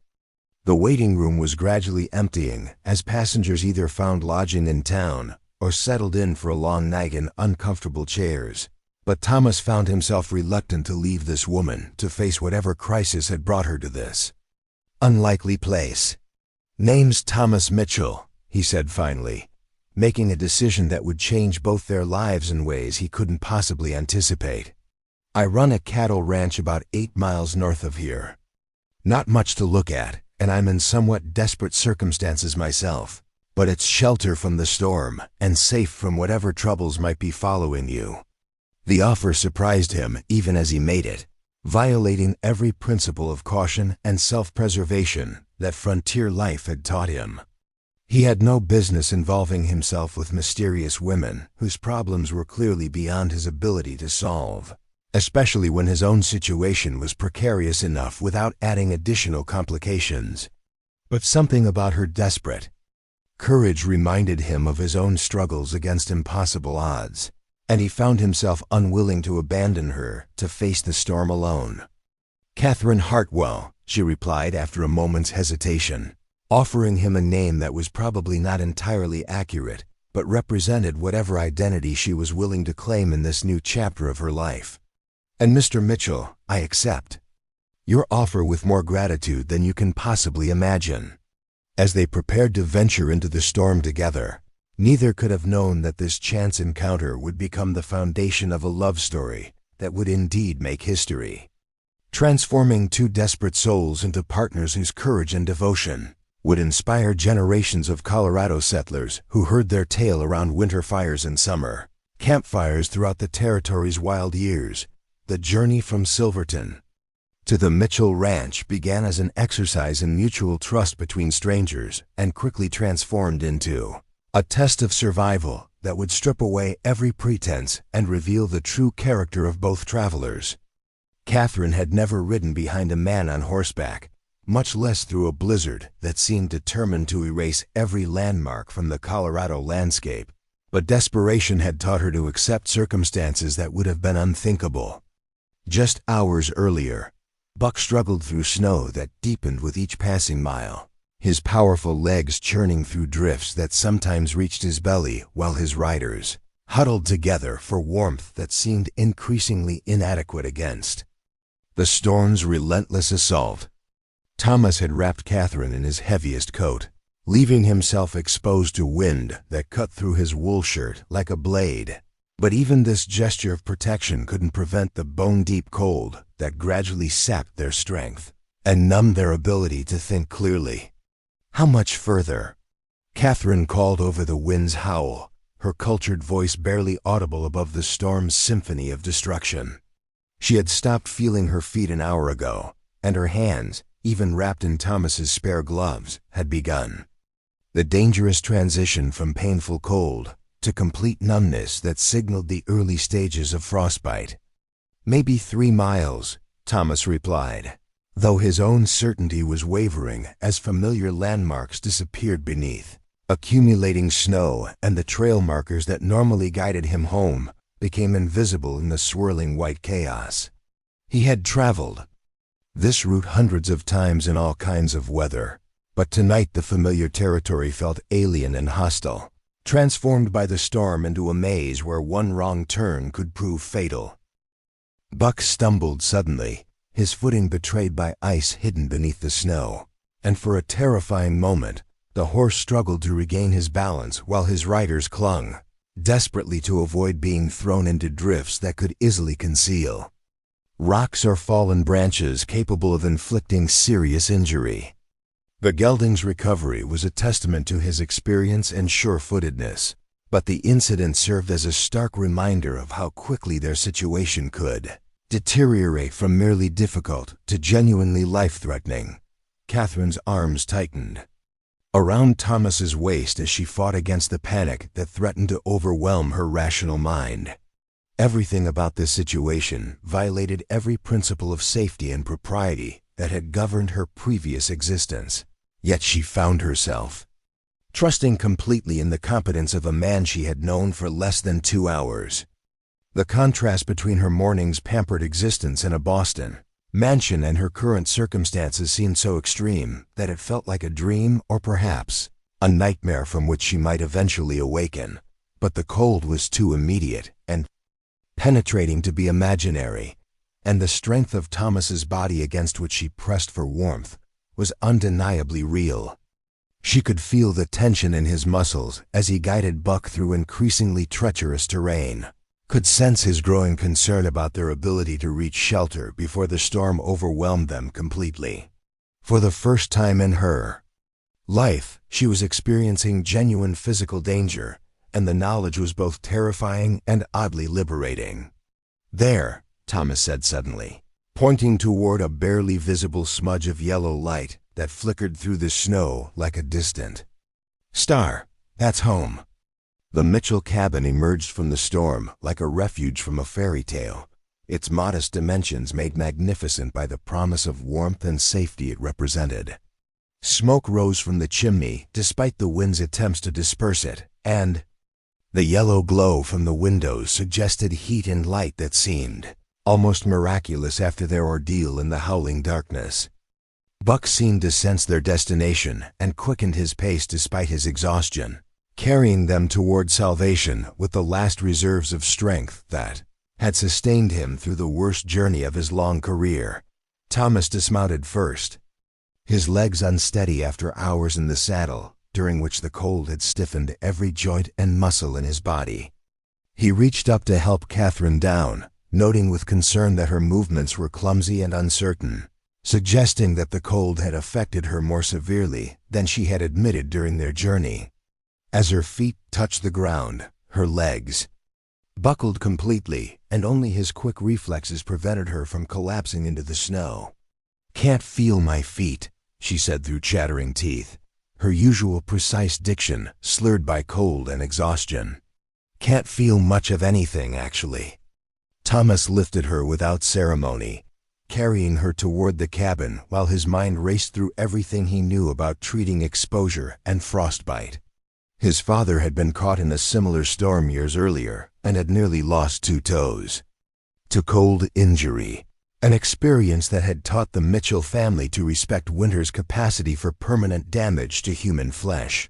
The waiting room was gradually emptying as passengers either found lodging in town or settled in for a long night in uncomfortable chairs. But Thomas found himself reluctant to leave this woman to face whatever crisis had brought her to this unlikely place. "Name's Thomas Mitchell," he said finally, making a decision that would change both their lives in ways he couldn't possibly anticipate. "I run a cattle ranch about 8 miles north of here. Not much to look at, and I'm in somewhat desperate circumstances myself, but it's shelter from the storm and safe from whatever troubles might be following you." The offer surprised him even as he made it, violating every principle of caution and self-preservation that frontier life had taught him. He had no business involving himself with mysterious women whose problems were clearly beyond his ability to solve, especially when his own situation was precarious enough without adding additional complications. But something about her desperate courage reminded him of his own struggles against impossible odds, and he found himself unwilling to abandon her to face the storm alone. "Catherine Hartwell," she replied after a moment's hesitation, offering him a name that was probably not entirely accurate, but represented whatever identity she was willing to claim in this new chapter of her life. "And Mr. Mitchell, I accept your offer with more gratitude than you can possibly imagine." As they prepared to venture into the storm together, neither could have known that this chance encounter would become the foundation of a love story that would indeed make history, transforming two desperate souls into partners whose courage and devotion would inspire generations of Colorado settlers who heard their tale around winter fires in summer, campfires throughout the territory's wild years. The journey from Silverton to the Mitchell Ranch began as an exercise in mutual trust between strangers and quickly transformed into a test of survival that would strip away every pretense and reveal the true character of both travelers. Catherine had never ridden behind a man on horseback, much less through a blizzard that seemed determined to erase every landmark from the Colorado landscape. But desperation had taught her to accept circumstances that would have been unthinkable. Just hours earlier, Buck struggled through snow that deepened with each passing mile, his powerful legs churning through drifts that sometimes reached his belly while his riders huddled together for warmth that seemed increasingly inadequate against the storm's relentless assault. Thomas had wrapped Catherine in his heaviest coat, leaving himself exposed to wind that cut through his wool shirt like a blade. But even this gesture of protection couldn't prevent the bone-deep cold that gradually sapped their strength and numbed their ability to think clearly. How much further? Catherine called over the wind's howl, her cultured voice barely audible above the storm's symphony of destruction. She had stopped feeling her feet an hour ago, and her hands, even wrapped in Thomas's spare gloves, had begun the dangerous transition from painful cold to complete numbness that signaled the early stages of frostbite. "Maybe 3 miles, Thomas replied, though his own certainty was wavering as familiar landmarks disappeared beneath accumulating snow, and the trail markers that normally guided him home became invisible in the swirling white chaos. He had traveled this route hundreds of times in all kinds of weather, but tonight the familiar territory felt alien and hostile, transformed by the storm into a maze where one wrong turn could prove fatal. Buck stumbled suddenly, his footing betrayed by ice hidden beneath the snow, and for a terrifying moment, the horse struggled to regain his balance while his riders clung, desperately to avoid being thrown into drifts that could easily conceal rocks or fallen branches capable of inflicting serious injury. The gelding's recovery was a testament to his experience and sure-footedness, but the incident served as a stark reminder of how quickly their situation could deteriorate from merely difficult to genuinely life-threatening. Catherine's arms tightened around Thomas's waist as she fought against the panic that threatened to overwhelm her rational mind. Everything about this situation violated every principle of safety and propriety that had governed her previous existence, yet she found herself trusting completely in the competence of a man she had known for less than 2 hours. The contrast between her morning's pampered existence in a Boston mansion and her current circumstances seemed so extreme that it felt like a dream or perhaps a nightmare from which she might eventually awaken. But the cold was too immediate and penetrating to be imaginary, and the strength of Thomas's body against which she pressed for warmth was undeniably real. She could feel the tension in his muscles as he guided Buck through increasingly treacherous terrain, could sense his growing concern about their ability to reach shelter before the storm overwhelmed them completely. For the first time in her life, she was experiencing genuine physical danger, and the knowledge was both terrifying and oddly liberating. "There," Thomas said suddenly, pointing toward a barely visible smudge of yellow light that flickered through the snow like a distant star. "That's home." The Mitchell cabin emerged from the storm like a refuge from a fairy tale, its modest dimensions made magnificent by the promise of warmth and safety it represented. Smoke rose from the chimney despite the wind's attempts to disperse it, and the yellow glow from the windows suggested heat and light that seemed almost miraculous after their ordeal in the howling darkness. Buck seemed to sense their destination and quickened his pace despite his exhaustion, carrying them toward salvation with the last reserves of strength that had sustained him through the worst journey of his long career. Thomas dismounted first, his legs unsteady after hours in the saddle, during which the cold had stiffened every joint and muscle in his body. He reached up to help Catherine down, noting with concern that her movements were clumsy and uncertain, suggesting that the cold had affected her more severely than she had admitted during their journey. As her feet touched the ground, her legs buckled completely, and only his quick reflexes prevented her from collapsing into the snow. "Can't feel my feet," she said through chattering teeth, her usual precise diction slurred by cold and exhaustion. "Can't feel much of anything, actually." Thomas lifted her without ceremony, carrying her toward the cabin while his mind raced through everything he knew about treating exposure and frostbite. His father had been caught in a similar storm years earlier and had nearly lost 2 toes to cold injury, an experience that had taught the Mitchell family to respect winter's capacity for permanent damage to human flesh.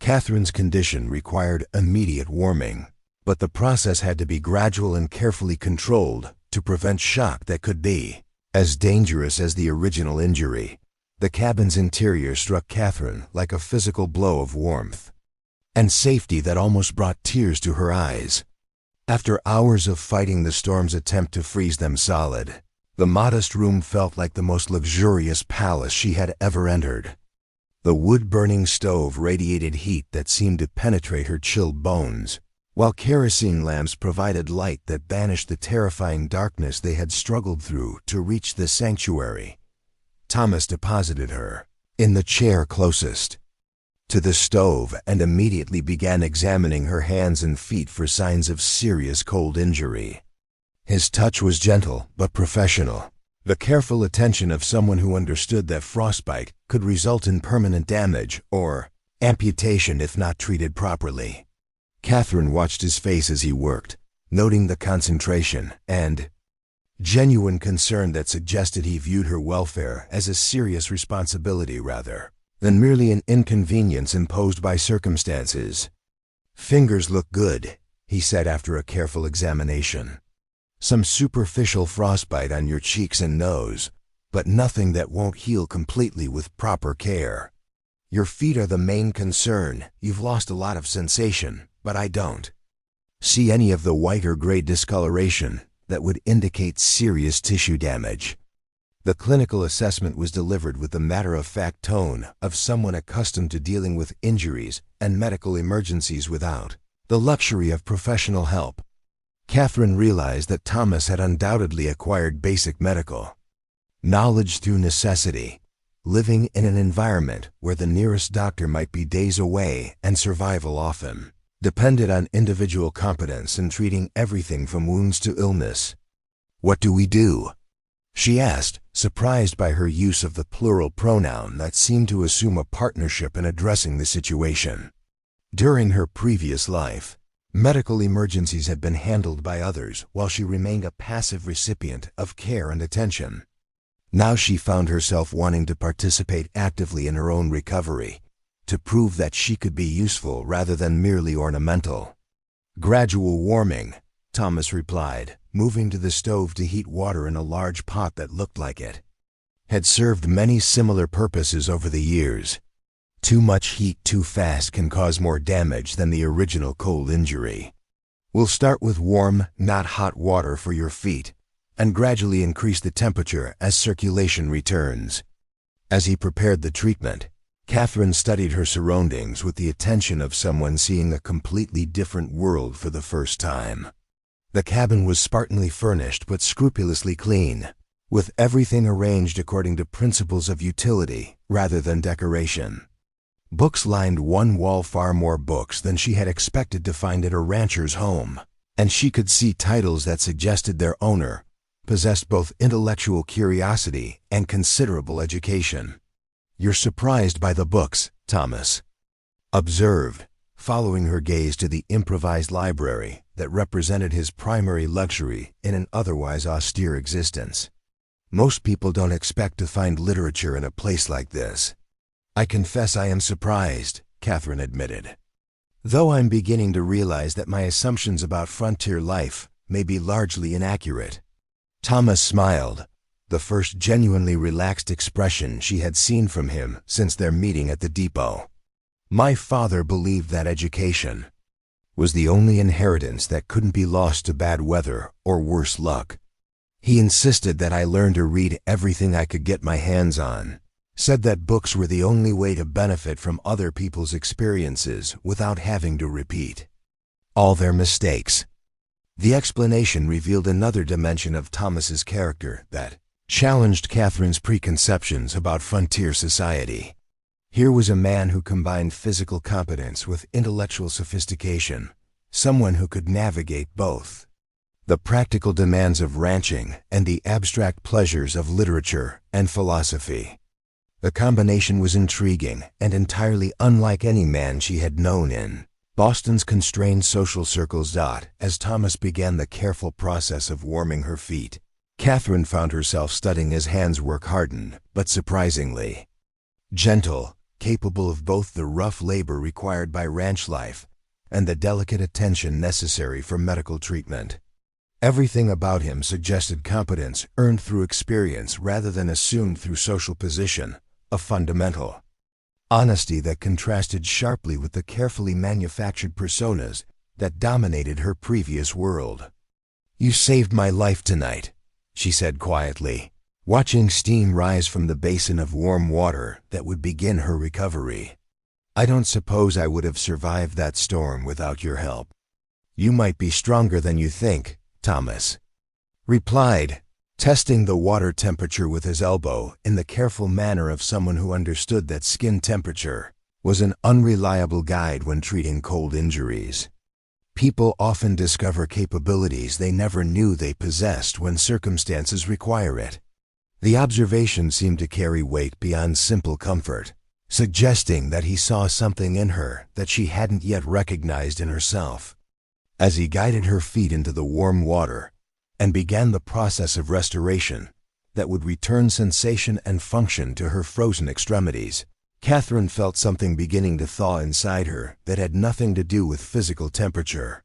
Catherine's condition required immediate warming, but the process had to be gradual and carefully controlled to prevent shock that could be as dangerous as the original injury. The cabin's interior struck Catherine like a physical blow of warmth and safety that almost brought tears to her eyes. After hours of fighting the storm's attempt to freeze them solid, the modest room felt like the most luxurious palace she had ever entered. The wood-burning stove radiated heat that seemed to penetrate her chilled bones, while kerosene lamps provided light that banished the terrifying darkness they had struggled through to reach the sanctuary. Thomas deposited her in the chair closest to the stove and immediately began examining her hands and feet for signs of serious cold injury. His touch was gentle but professional, the careful attention of someone who understood that frostbite could result in permanent damage or amputation if not treated properly. Catherine watched his face as he worked, noting the concentration and genuine concern that suggested he viewed her welfare as a serious responsibility rather than merely an inconvenience imposed by circumstances. "Fingers look good," he said after a careful examination. "Some superficial frostbite on your cheeks and nose, but nothing that won't heal completely with proper care. Your feet are the main concern. You've lost a lot of sensation, but I don't see any of the white or gray discoloration that would indicate serious tissue damage." The clinical assessment was delivered with the matter-of-fact tone of someone accustomed to dealing with injuries and medical emergencies without the luxury of professional help. Catherine realized that Thomas had undoubtedly acquired basic medical knowledge through necessity, living in an environment where the nearest doctor might be days away and survival often depended on individual competence in treating everything from wounds to illness. "What do we do?" she asked, surprised by her use of the plural pronoun that seemed to assume a partnership in addressing the situation. During her previous life, medical emergencies had been handled by others while she remained a passive recipient of care and attention. Now she found herself wanting to participate actively in her own recovery, to prove that she could be useful rather than merely ornamental. "Gradual warming," Thomas replied, moving to the stove to heat water in a large pot that looked like it had served many similar purposes over the years. Too much heat too fast can cause more damage than the original cold injury. "We'll start with warm, not hot water for your feet, and gradually increase the temperature as circulation returns." As he prepared the treatment, Catherine studied her surroundings with the attention of someone seeing a completely different world for the first time. The cabin was spartanly furnished but scrupulously clean, with everything arranged according to principles of utility rather than decoration. Books lined one wall, far more books than she had expected to find at a rancher's home, and she could see titles that suggested their owner possessed both intellectual curiosity and considerable education. "You're surprised by the books," Thomas observed, following her gaze to the improvised library that represented his primary luxury in an otherwise austere existence. "Most people don't expect to find literature in a place like this." "I confess I am surprised," Catherine admitted, "though I'm beginning to realize that my assumptions about frontier life may be largely inaccurate." Thomas smiled, the first genuinely relaxed expression she had seen from him since their meeting at the depot. "My father believed that education was the only inheritance that couldn't be lost to bad weather or worse luck. He insisted that I learn to read everything I could get my hands on, said that books were the only way to benefit from other people's experiences without having to repeat all their mistakes." The explanation revealed another dimension of Thomas's character that challenged Catherine's preconceptions about frontier society. Here was a man who combined physical competence with intellectual sophistication, someone who could navigate both the practical demands of ranching and the abstract pleasures of literature and philosophy. The combination was intriguing and entirely unlike any man she had known in Boston's constrained social circles. As Thomas began the careful process of warming her feet, Catherine found herself studying his handiwork hardened, but surprisingly gentle, capable of both the rough labor required by ranch life and the delicate attention necessary for medical treatment. Everything about him suggested competence earned through experience rather than assumed through social position, a fundamental honesty that contrasted sharply with the carefully manufactured personas that dominated her previous world. "You saved my life tonight," she said quietly, watching steam rise from the basin of warm water that would begin her recovery. "I don't suppose I would have survived that storm without your help." "You might be stronger than you think," Thomas replied, testing the water temperature with his elbow in the careful manner of someone who understood that skin temperature was an unreliable guide when treating cold injuries. People often discover capabilities they never knew they possessed when circumstances require it. The observation seemed to carry weight beyond simple comfort, suggesting that he saw something in her that she hadn't yet recognized in herself. As he guided her feet into the warm water and began the process of restoration that would return sensation and function to her frozen extremities, Catherine felt something beginning to thaw inside her that had nothing to do with physical temperature.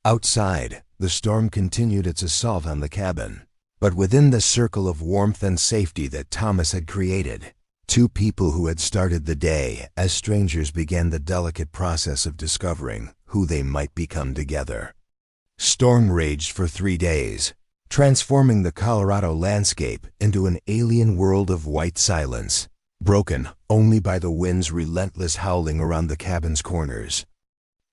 Outside, the storm continued its assault on the cabin, but within the circle of warmth and safety that Thomas had created, two people who had started the day as strangers began the delicate process of discovering who they might become together. Storm raged for 3 days, transforming the Colorado landscape into an alien world of white silence, broken only by the wind's relentless howling around the cabin's corners.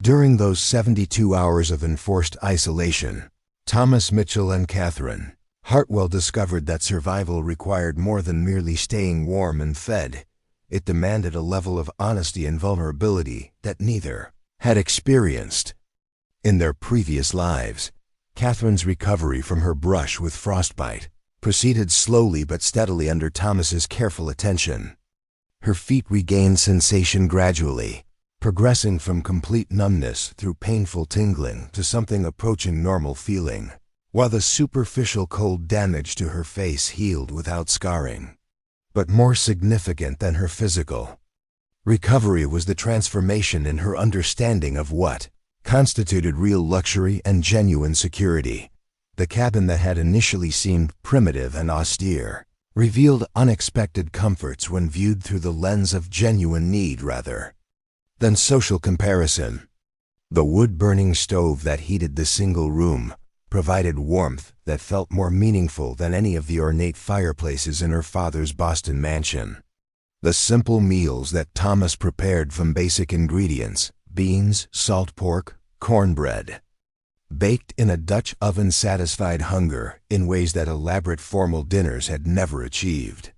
During those 72 hours of enforced isolation, Thomas Mitchell and Catherine Hartwell discovered that survival required more than merely staying warm and fed. It demanded a level of honesty and vulnerability that neither had experienced. In their previous lives, Catherine's recovery from her brush with frostbite proceeded slowly but steadily under Thomas's careful attention. Her feet regained sensation gradually, progressing from complete numbness through painful tingling to something approaching normal feeling, while the superficial cold damage to her face healed without scarring. But more significant than her physical recovery was the transformation in her understanding of what constituted real luxury and genuine security. The cabin that had initially seemed primitive and austere revealed unexpected comforts when viewed through the lens of genuine need rather than social comparison. The wood-burning stove that heated the single room provided warmth that felt more meaningful than any of the ornate fireplaces in her father's Boston mansion. The simple meals that Thomas prepared from basic ingredients, beans, salt pork, cornbread, baked in a Dutch oven satisfied hunger in ways that elaborate formal dinners had never achieved.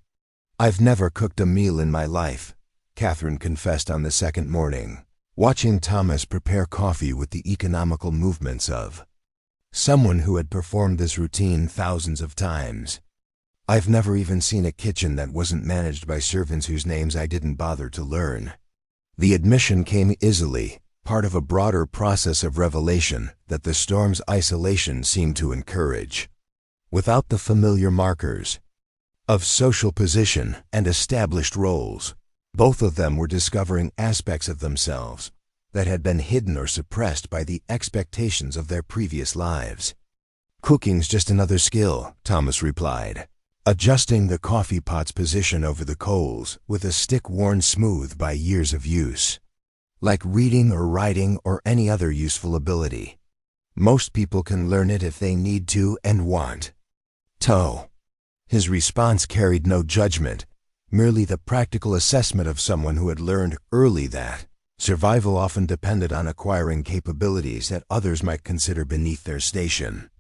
"I've never cooked a meal in my life," Catherine confessed on the second morning, watching Thomas prepare coffee with the economical movements of someone who had performed this routine thousands of times. "I've never even seen a kitchen that wasn't managed by servants whose names I didn't bother to learn." The admission came easily, part of a broader process of revelation that the storm's isolation seemed to encourage. Without the familiar markers of social position and established roles, both of them were discovering aspects of themselves that had been hidden or suppressed by the expectations of their previous lives. "Cooking's just another skill," Thomas replied, adjusting the coffee pot's position over the coals with a stick worn smooth by years of use. "Like reading or writing or any other useful ability. Most people can learn it if they need to and want to." His response carried no judgment, merely the practical assessment of someone who had learned early that survival often depended on acquiring capabilities that others might consider beneath their station.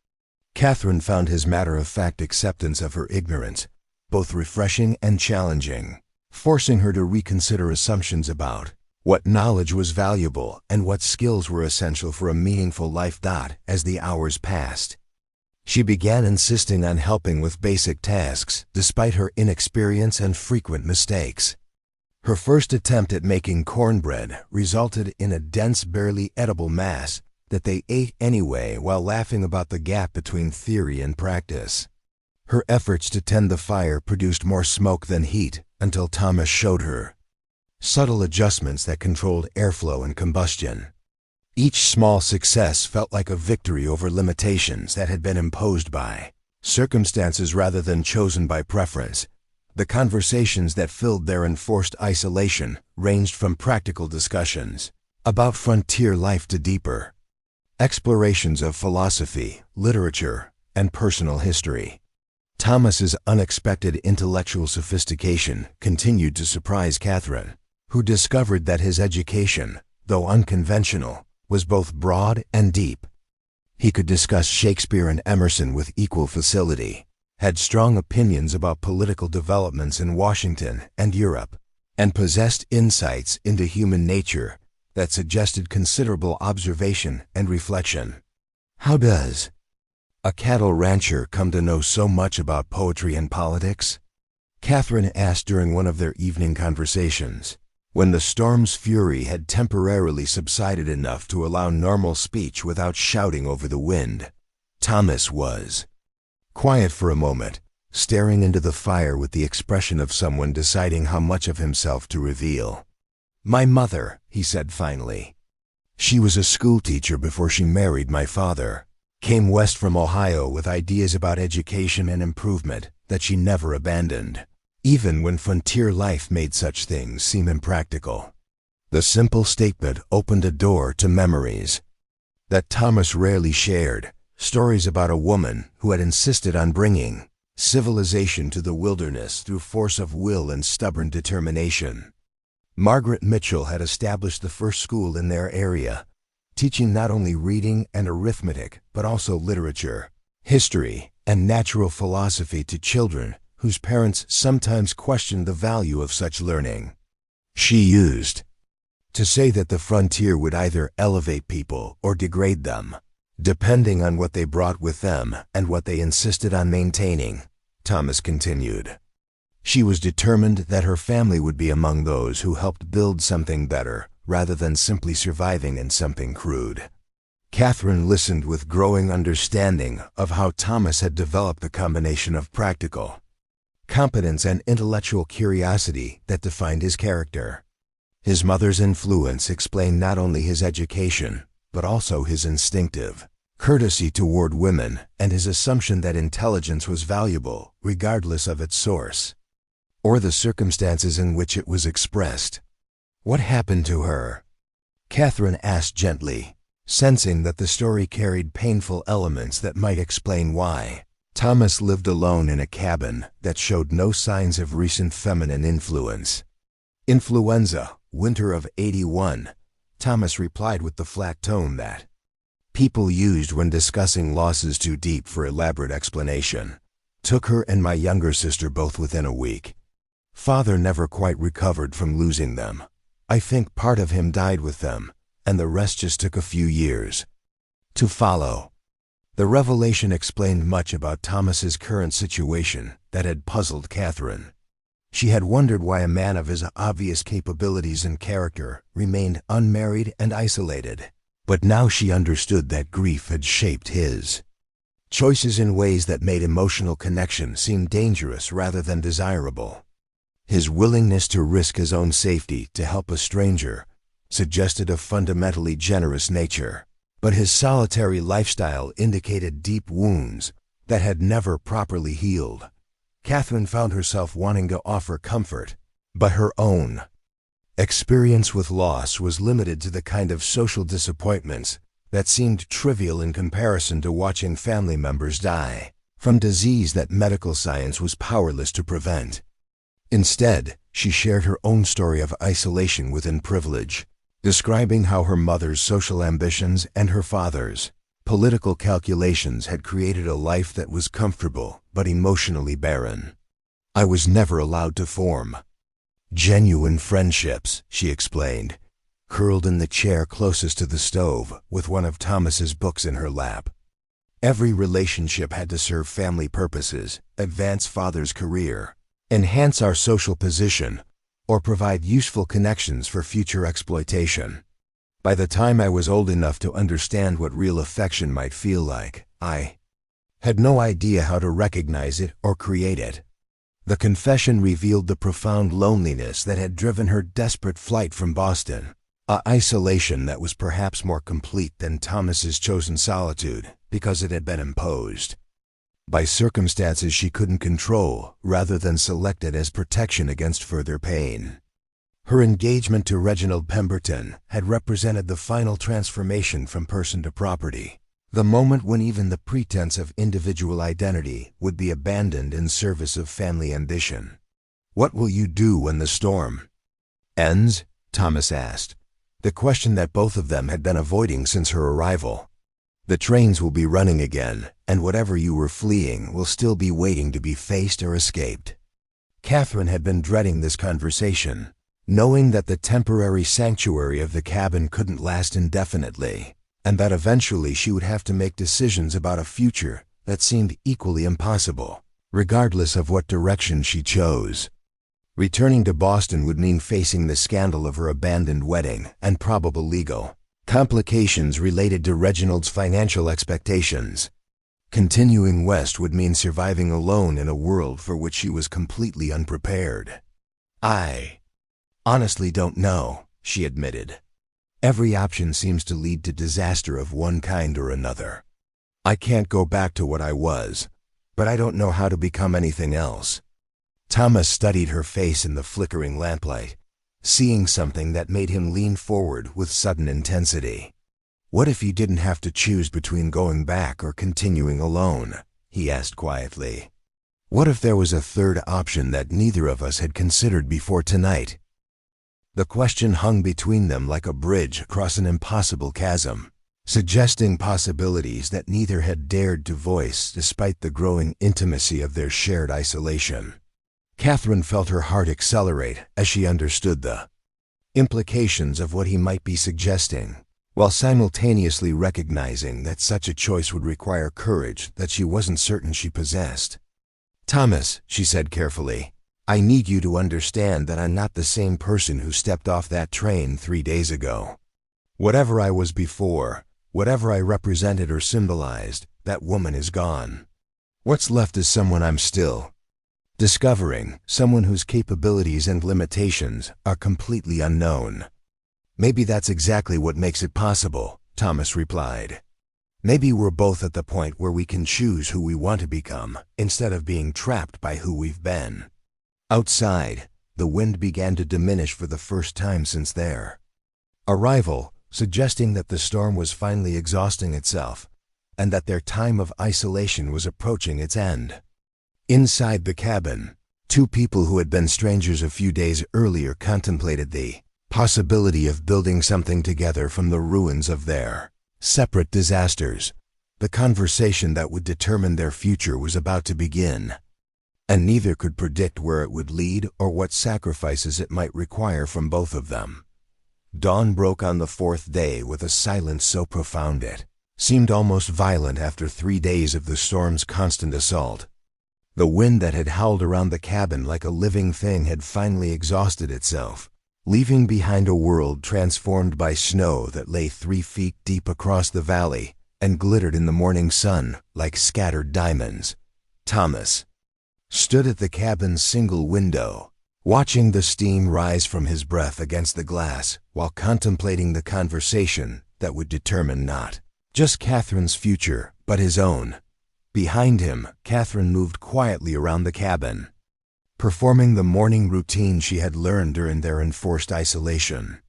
Catherine found his matter-of-fact acceptance of her ignorance both refreshing and challenging, forcing her to reconsider assumptions about what knowledge was valuable and what skills were essential for a meaningful life. As the hours passed, she began insisting on helping with basic tasks despite her inexperience and frequent mistakes. Her first attempt at making cornbread resulted in a dense, barely edible mass that they ate anyway while laughing about the gap between theory and practice. Her efforts to tend the fire produced more smoke than heat until Thomas showed her subtle adjustments that controlled airflow and combustion. Each small success felt like a victory over limitations that had been imposed by circumstances rather than chosen by preference. The conversations that filled their enforced isolation ranged from practical discussions about frontier life to deeper explorations of philosophy, literature, and personal history. Thomas's unexpected intellectual sophistication continued to surprise Catherine, who discovered that his education, though unconventional, was both broad and deep. He could discuss Shakespeare and Emerson with equal facility, had strong opinions about political developments in Washington and Europe, and possessed insights into human nature that suggested considerable observation and reflection. How does a cattle rancher come to know so much about poetry and politics? Catherine asked during one of their evening conversations, when the storm's fury had temporarily subsided enough to allow normal speech without shouting over the wind. Thomas was quiet for a moment, staring into the fire with the expression of someone deciding how much of himself to reveal. "My mother," he said finally. "She was a schoolteacher before she married my father. Came west from Ohio with ideas about education and improvement that she never abandoned, even when frontier life made such things seem impractical." The simple statement opened a door to memories that Thomas rarely shared, stories about a woman who had insisted on bringing civilization to the wilderness through force of will and stubborn determination. Margaret Mitchell had established the first school in their area, teaching not only reading and arithmetic, but also literature, history, and natural philosophy to children whose parents sometimes questioned the value of such learning. She used to say that the frontier would either elevate people or degrade them, depending on what they brought with them and what they insisted on maintaining. Thomas continued. She was determined that her family would be among those who helped build something better, rather than simply surviving in something crude. Catherine listened with growing understanding of how Thomas had developed the combination of practical competence and intellectual curiosity that defined his character. His mother's influence explained not only his education, but also his instinctive courtesy toward women and his assumption that intelligence was valuable regardless of its source or the circumstances in which it was expressed. "What happened to her?" Catherine asked gently, sensing that the story carried painful elements that might explain why. Thomas lived alone in a cabin that showed no signs of recent feminine influence. "Influenza, winter of '81, Thomas replied with the flat tone that people used when discussing losses too deep for elaborate explanation. "Took her and my younger sister both within a week. Father never quite recovered from losing them. I think part of him died with them, and the rest just took a few years to follow." The revelation explained much about Thomas's current situation that had puzzled Catherine. She had wondered why a man of his obvious capabilities and character remained unmarried and isolated. But now she understood that grief had shaped his choices in ways that made emotional connection seem dangerous rather than desirable. His willingness to risk his own safety to help a stranger suggested a fundamentally generous nature, but his solitary lifestyle indicated deep wounds that had never properly healed. Catherine found herself wanting to offer comfort, but her own experience with loss was limited to the kind of social disappointments that seemed trivial in comparison to watching family members die from disease that medical science was powerless to prevent. Instead, she shared her own story of isolation within privilege, describing how her mother's social ambitions and her father's political calculations had created a life that was comfortable but emotionally barren. "I was never allowed to form genuine friendships," she explained, curled in the chair closest to the stove with one of Thomas's books in her lap. "Every relationship had to serve family purposes, advance father's career, enhance our social position, or provide useful connections for future exploitation. By the time I was old enough to understand what real affection might feel like, I had no idea how to recognize it or create it. The confession revealed the profound loneliness that had driven her desperate flight from Boston, a isolation that was perhaps more complete than Thomas's chosen solitude because it had been imposed by circumstances she couldn't control rather than selected as protection against further pain. Her engagement to Reginald Pemberton had represented the final transformation from person to property, the moment when even the pretense of individual identity would be abandoned in service of family ambition. "What will you do when the storm ends?" Thomas asked, the question that both of them had been avoiding since her arrival. "The trains will be running again, and whatever you were fleeing will still be waiting to be faced or escaped." Catherine had been dreading this conversation, knowing that the temporary sanctuary of the cabin couldn't last indefinitely, and that eventually she would have to make decisions about a future that seemed equally impossible, regardless of what direction she chose. Returning to Boston would mean facing the scandal of her abandoned wedding and probable legal complications related to Reginald's financial expectations. Continuing west would mean surviving alone in a world for which she was completely unprepared. "I honestly don't know," she admitted. "Every option seems to lead to disaster of one kind or another. I can't go back to what I was, but I don't know how to become anything else." Thomas studied her face in the flickering lamplight, seeing something that made him lean forward with sudden intensity. "What if you didn't have to choose between going back or continuing alone?" he asked quietly. "What if there was a third option that neither of us had considered before tonight?" The question hung between them like a bridge across an impossible chasm, suggesting possibilities that neither had dared to voice despite the growing intimacy of their shared isolation. Catherine felt her heart accelerate as she understood the implications of what he might be suggesting, while simultaneously recognizing that such a choice would require courage that she wasn't certain she possessed. "Thomas," she said carefully, "I need you to understand that I'm not the same person who stepped off that train 3 days ago. Whatever I was before, whatever I represented or symbolized, that woman is gone. What's left is someone I'm still discovering, someone whose capabilities and limitations are completely unknown." "Maybe that's exactly what makes it possible," Thomas replied. "Maybe we're both at the point where we can choose who we want to become instead of being trapped by who we've been." Outside, the wind began to diminish for the first time since their arrival, suggesting that the storm was finally exhausting itself, and that their time of isolation was approaching its end. Inside the cabin, two people who had been strangers a few days earlier contemplated the possibility of building something together from the ruins of their separate disasters. The conversation that would determine their future was about to begin, and neither could predict where it would lead or what sacrifices it might require from both of them. Dawn broke on the 4th day with a silence so profound it seemed almost violent after 3 days of the storm's constant assault. The wind that had howled around the cabin like a living thing had finally exhausted itself, leaving behind a world transformed by snow that lay 3 feet deep across the valley and glittered in the morning sun like scattered diamonds. Thomas stood at the cabin's single window, watching the steam rise from his breath against the glass while contemplating the conversation that would determine not just Catherine's future, but his own. Behind him, Catherine moved quietly around the cabin, performing the morning routine she had learned during their enforced isolation.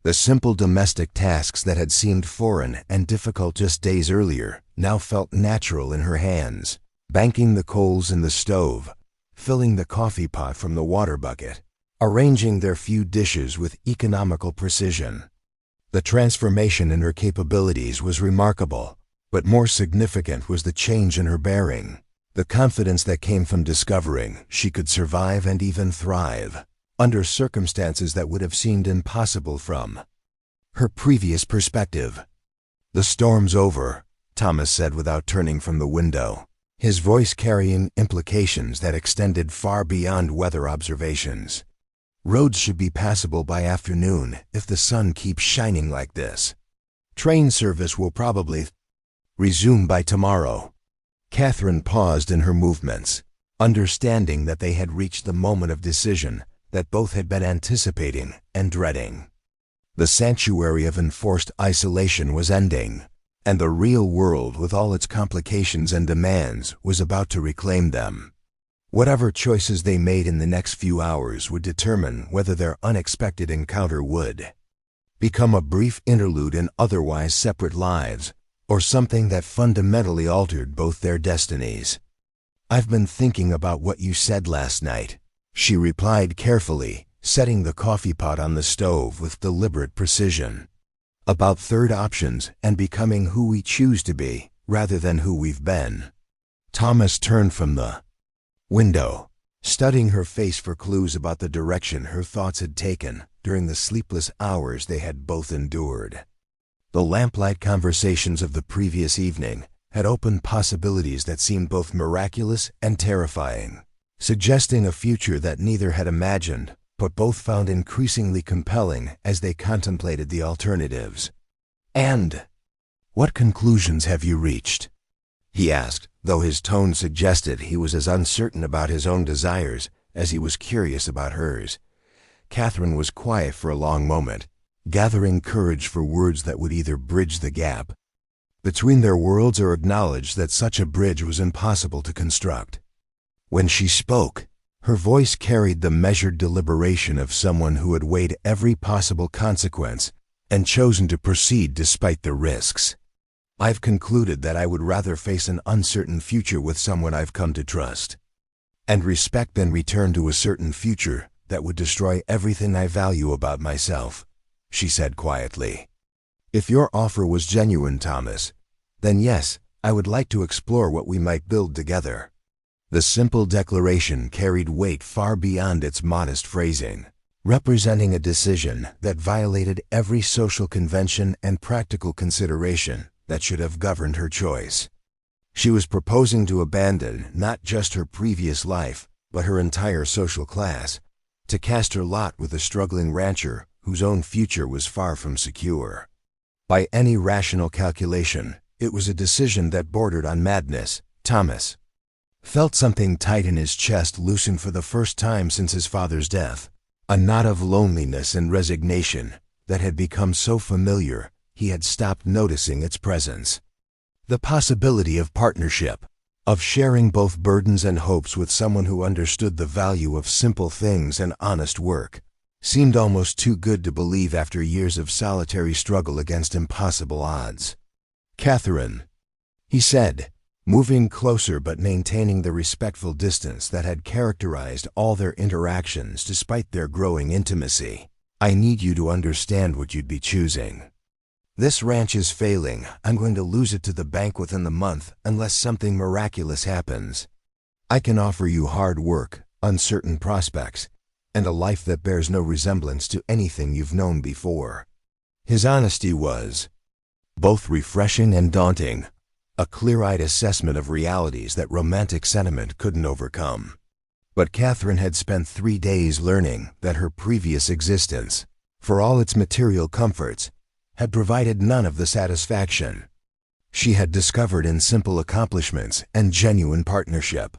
The simple domestic tasks that had seemed foreign and difficult just days earlier now felt natural in her hands. Banking the coals in the stove, filling the coffee pot from the water bucket, arranging their few dishes with economical precision. The transformation in her capabilities was remarkable, but more significant was the change in her bearing, the confidence that came from discovering she could survive and even thrive under circumstances that would have seemed impossible from her previous perspective. "The storm's over," Thomas said without turning from the window, his voice carrying implications that extended far beyond weather observations. "Roads should be passable by afternoon if the sun keeps shining like this. Train service will probably resume by tomorrow." Catherine paused in her movements, understanding that they had reached the moment of decision that both had been anticipating and dreading. The sanctuary of enforced isolation was ending, and the real world with all its complications and demands was about to reclaim them. Whatever choices they made in the next few hours would determine whether their unexpected encounter would become a brief interlude in otherwise separate lives, or something that fundamentally altered both their destinies. "I've been thinking about what you said last night," she replied carefully, setting the coffee pot on the stove with deliberate precision. "About third options and becoming who we choose to be, rather than who we've been." Thomas turned from the window, studying her face for clues about the direction her thoughts had taken during the sleepless hours they had both endured. The lamplight conversations of the previous evening had opened possibilities that seemed both miraculous and terrifying, suggesting a future that neither had imagined, but both found increasingly compelling as they contemplated the alternatives. "And what conclusions have you reached?" he asked, though his tone suggested he was as uncertain about his own desires as he was curious about hers. Catherine was quiet for a long moment, gathering courage for words that would either bridge the gap between their worlds or acknowledge that such a bridge was impossible to construct. When she spoke, her voice carried the measured deliberation of someone who had weighed every possible consequence and chosen to proceed despite the risks. "I've concluded that I would rather face an uncertain future with someone I've come to trust and respect than return to a certain future that would destroy everything I value about myself," she said quietly. "If your offer was genuine, Thomas, then yes, I would like to explore what we might build together." The simple declaration carried weight far beyond its modest phrasing, representing a decision that violated every social convention and practical consideration that should have governed her choice. She was proposing to abandon not just her previous life, but her entire social class, to cast her lot with a struggling rancher whose own future was far from secure. By any rational calculation, it was a decision that bordered on madness. Thomas felt something tight in his chest loosen for the first time since his father's death, a knot of loneliness and resignation that had become so familiar he had stopped noticing its presence. The possibility of partnership, of sharing both burdens and hopes with someone who understood the value of simple things and honest work, seemed almost too good to believe after years of solitary struggle against impossible odds. "Catherine," he said, moving closer but maintaining the respectful distance that had characterized all their interactions despite their growing intimacy, "I need you to understand what you'd be choosing. This ranch is failing. I'm going to lose it to the bank within the month unless something miraculous happens. I can offer you hard work, uncertain prospects, and a life that bears no resemblance to anything you've known before." His honesty was both refreshing and daunting, a clear-eyed assessment of realities that romantic sentiment couldn't overcome. But Catherine had spent 3 days learning that her previous existence, for all its material comforts, had provided none of the satisfaction she had discovered in simple accomplishments and genuine partnership.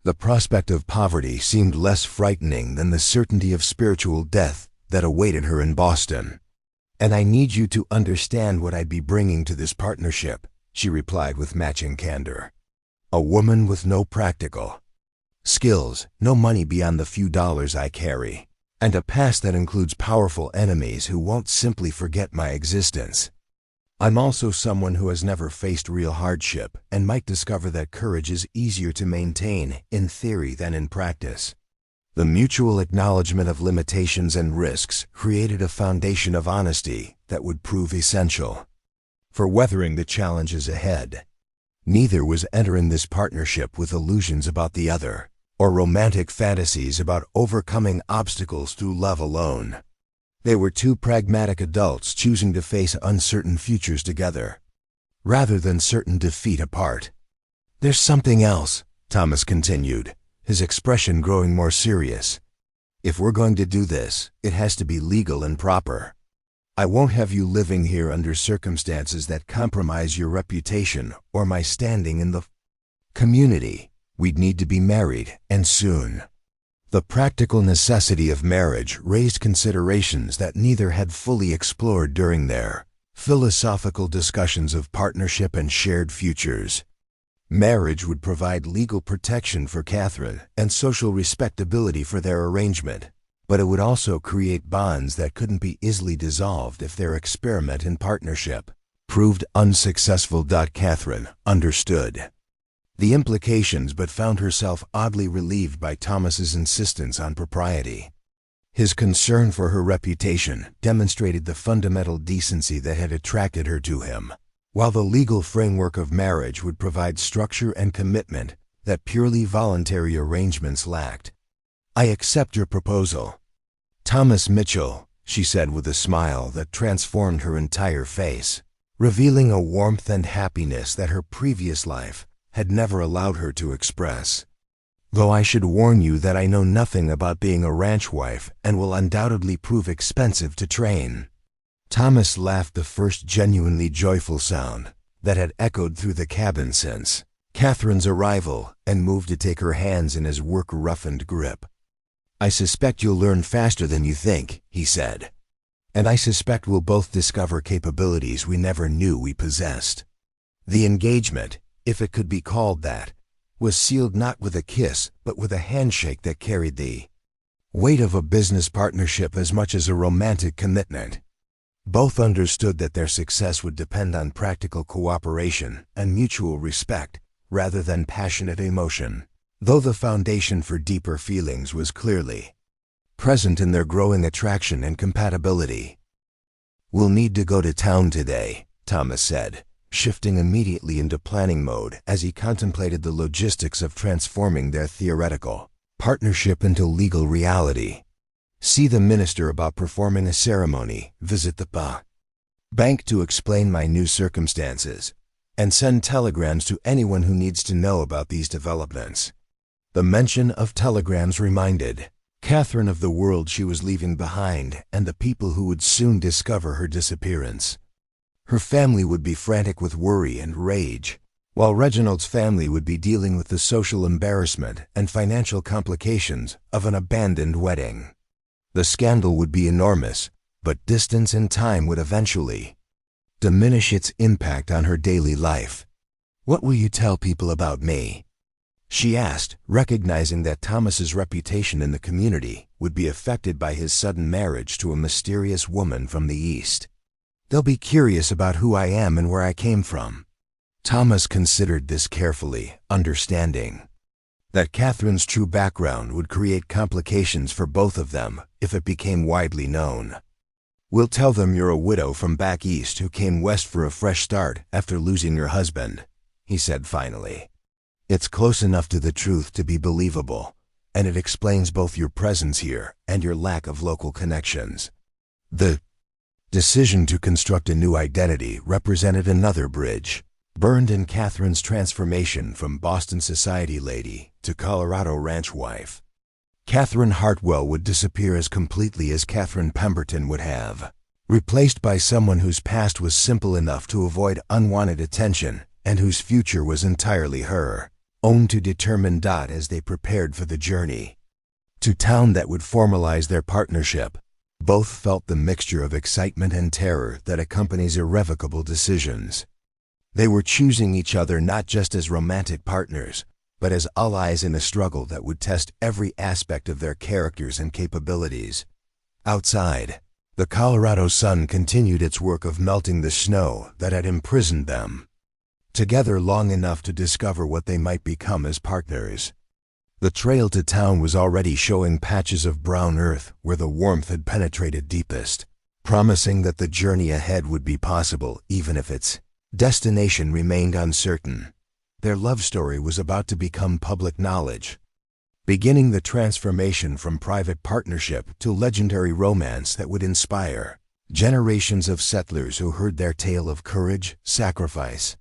The prospect of poverty seemed less frightening than the certainty of spiritual death that awaited her in Boston. "And I need you to understand what I'd be bringing to this partnership," she replied with matching candor. "A woman with no practical skills, no money beyond the few dollars I carry, and a past that includes powerful enemies who won't simply forget my existence. I'm also someone who has never faced real hardship and might discover that courage is easier to maintain in theory than in practice." The mutual acknowledgement of limitations and risks created a foundation of honesty that would prove essential for weathering the challenges ahead. Neither was entering this partnership with illusions about the other, or romantic fantasies about overcoming obstacles through love alone. They were two pragmatic adults choosing to face uncertain futures together, rather than certain defeat apart. "There's something else," Thomas continued, his expression growing more serious. "If we're going to do this, it has to be legal and proper. I won't have you living here under circumstances that compromise your reputation or my standing in the Community. We'd need to be married, and soon. The practical necessity of marriage raised considerations that neither had fully explored during their philosophical discussions of partnership and shared futures. Marriage would provide legal protection for Catherine and social respectability for their arrangement, but it would also create bonds that couldn't be easily dissolved if their experiment in partnership proved unsuccessful. Catherine understood the implications but found herself oddly relieved by Thomas's insistence on propriety. His concern for her reputation demonstrated the fundamental decency that had attracted her to him, while the legal framework of marriage would provide structure and commitment that purely voluntary arrangements lacked. "I accept your proposal, Thomas Mitchell," she said with a smile that transformed her entire face, revealing a warmth and happiness that her previous life had never allowed her to express. "Though I should warn you that I know nothing about being a ranch wife and will undoubtedly prove expensive to train." Thomas laughed, the first genuinely joyful sound that had echoed through the cabin since Catherine's arrival, and moved to take her hands in his work-roughened grip. "I suspect you'll learn faster than you think," he said. "And I suspect we'll both discover capabilities we never knew we possessed." The engagement, if it could be called that, was sealed not with a kiss but with a handshake that carried the weight of a business partnership as much as a romantic commitment. Both understood that their success would depend on practical cooperation and mutual respect rather than passionate emotion, though the foundation for deeper feelings was clearly present in their growing attraction and compatibility. "We'll need to go to town today," Thomas said, shifting immediately into planning mode as he contemplated the logistics of transforming their theoretical partnership into legal reality. "See the minister about performing a ceremony, visit the bank to explain my new circumstances, and send telegrams to anyone who needs to know about these developments." The mention of telegrams reminded Catherine of the world she was leaving behind and the people who would soon discover her disappearance. Her family would be frantic with worry and rage, while Reginald's family would be dealing with the social embarrassment and financial complications of an abandoned wedding. The scandal would be enormous, but distance and time would eventually diminish its impact on her daily life. "What will you tell people about me?" she asked, recognizing that Thomas's reputation in the community would be affected by his sudden marriage to a mysterious woman from the East. "They'll be curious about who I am and where I came from." Thomas considered this carefully, understanding that Catherine's true background would create complications for both of them if it became widely known. "We'll tell them you're a widow from back east who came west for a fresh start after losing your husband," he said finally. "It's close enough to the truth to be believable, and it explains both your presence here and your lack of local connections." The decision to construct a new identity represented another bridge burned in Catherine's transformation from Boston society lady to Colorado ranch wife. Catherine Hartwell would disappear as completely as Catherine Pemberton would have, replaced by someone whose past was simple enough to avoid unwanted attention and whose future was entirely her own to determine. As they prepared for the journey to town that would formalize their partnership, both felt the mixture of excitement and terror that accompanies irrevocable decisions. They were choosing each other not just as romantic partners, but as allies in a struggle that would test every aspect of their characters and capabilities. Outside, the Colorado sun continued its work of melting the snow that had imprisoned them together long enough to discover what they might become as partners. The trail to town was already showing patches of brown earth where the warmth had penetrated deepest, promising that the journey ahead would be possible even if its destination remained uncertain. Their love story was about to become public knowledge, beginning the transformation from private partnership to legendary romance that would inspire generations of settlers who heard their tale of courage, sacrifice,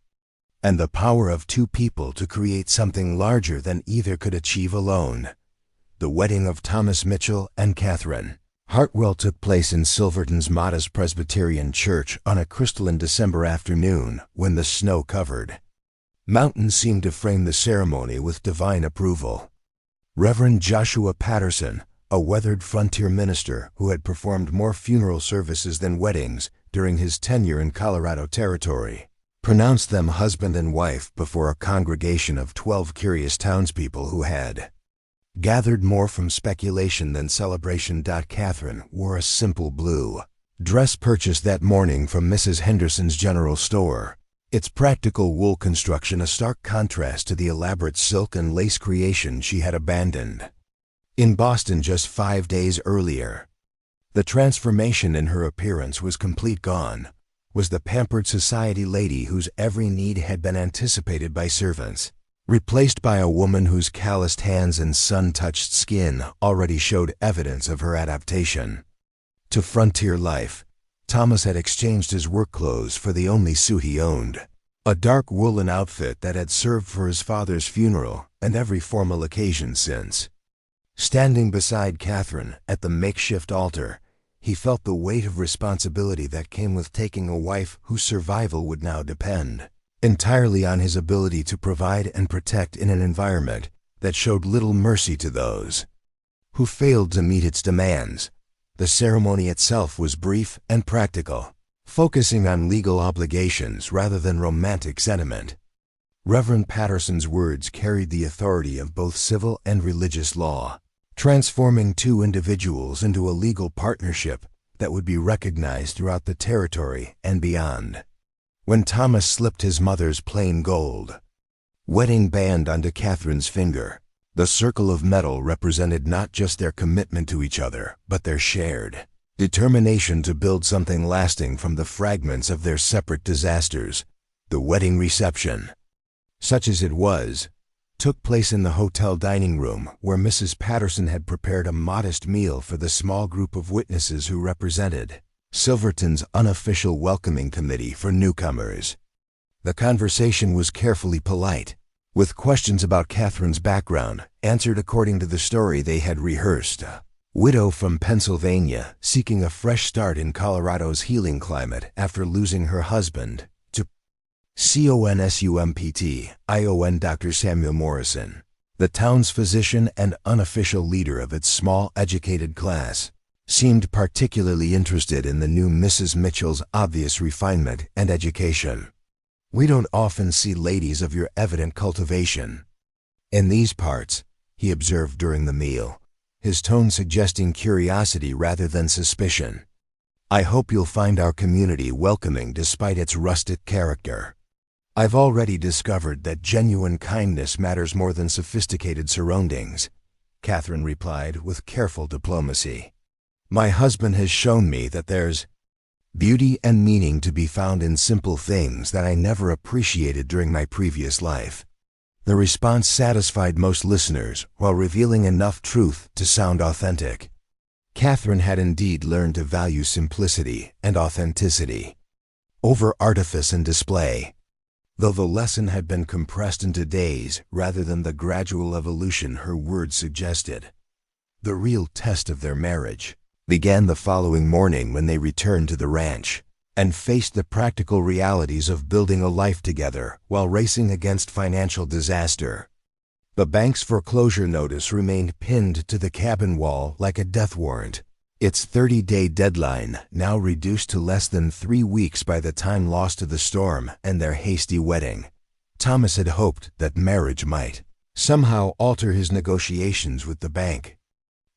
and the power of two people to create something larger than either could achieve alone. The wedding of Thomas Mitchell and Catherine Hartwell took place in Silverton's modest Presbyterian church on a crystalline December afternoon when the snow covered Mountains seemed to frame the ceremony with divine approval. Reverend Joshua Patterson, a weathered frontier minister who had performed more funeral services than weddings during his tenure in Colorado Territory, pronounced them husband and wife before a congregation of 12 curious townspeople who had gathered more from speculation than celebration. Catherine wore a simple blue dress purchased that morning from Mrs. Henderson's general store, its practical wool construction a stark contrast to the elaborate silk and lace creation she had abandoned in Boston just 5 days earlier. The transformation in her appearance was complete. Gone was the pampered society lady whose every need had been anticipated by servants, replaced by a woman whose calloused hands and sun-touched skin already showed evidence of her adaptation to frontier life. Thomas had exchanged his work clothes for the only suit he owned, a dark woolen outfit that had served for his father's funeral and every formal occasion since. Standing beside Catherine at the makeshift altar, he felt the weight of responsibility that came with taking a wife whose survival would now depend entirely on his ability to provide and protect in an environment that showed little mercy to those who failed to meet its demands. The ceremony itself was brief and practical, focusing on legal obligations rather than romantic sentiment. Reverend Patterson's words carried the authority of both civil and religious law, transforming two individuals into a legal partnership that would be recognized throughout the territory and beyond. When Thomas slipped his mother's plain gold wedding band onto Catherine's finger, the circle of metal represented not just their commitment to each other, but their shared determination to build something lasting from the fragments of their separate disasters. The wedding reception, such as it was, took place in the hotel dining room where Mrs. Patterson had prepared a modest meal for the small group of witnesses who represented Silverton's unofficial welcoming committee for newcomers. The conversation was carefully polite, with questions about Catherine's background answered according to the story they had rehearsed. A widow from Pennsylvania seeking a fresh start in Colorado's healing climate after losing her husband to CONSUMPT-ION. Dr. Samuel Morrison, the town's physician and unofficial leader of its small educated class, seemed particularly interested in the new Mrs. Mitchell's obvious refinement and education. "We don't often see ladies of your evident cultivation in these parts," he observed during the meal, his tone suggesting curiosity rather than suspicion. "I hope you'll find our community welcoming despite its rustic character." "I've already discovered that genuine kindness matters more than sophisticated surroundings," Catherine replied with careful diplomacy. "My husband has shown me that there's beauty and meaning to be found in simple things that I never appreciated during my previous life." The response satisfied most listeners while revealing enough truth to sound authentic. Catherine had indeed learned to value simplicity and authenticity over artifice and display, though the lesson had been compressed into days rather than the gradual evolution her words suggested. The real test of their marriage began the following morning when they returned to the ranch and faced the practical realities of building a life together while racing against financial disaster. The bank's foreclosure notice remained pinned to the cabin wall like a death warrant, its 30-day deadline now reduced to less than 3 weeks by the time lost to the storm and their hasty wedding. Thomas had hoped that marriage might somehow alter his negotiations with the bank,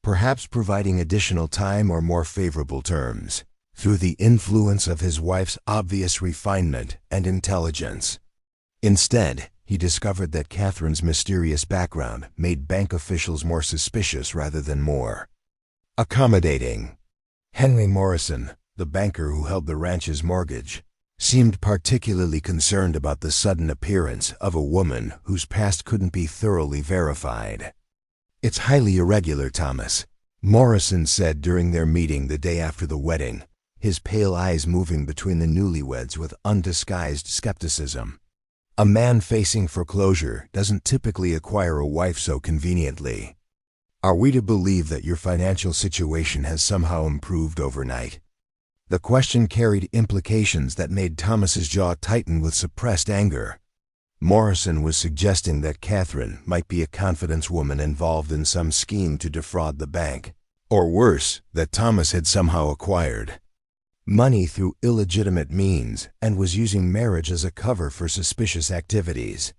perhaps providing additional time or more favorable terms through the influence of his wife's obvious refinement and intelligence. Instead, he discovered that Catherine's mysterious background made bank officials more suspicious rather than more accommodating. Henry Morrison, the banker who held the ranch's mortgage, seemed particularly concerned about the sudden appearance of a woman whose past couldn't be thoroughly verified. "It's highly irregular, Thomas," Morrison said during their meeting the day after the wedding, his pale eyes moving between the newlyweds with undisguised skepticism. "A man facing foreclosure doesn't typically acquire a wife so conveniently. Are we to believe that your financial situation has somehow improved overnight?" The question carried implications that made Thomas's jaw tighten with suppressed anger. Morrison was suggesting that Catherine might be a confidence woman involved in some scheme to defraud the bank, or worse, that Thomas had somehow acquired money through illegitimate means and was using marriage as a cover for suspicious activities.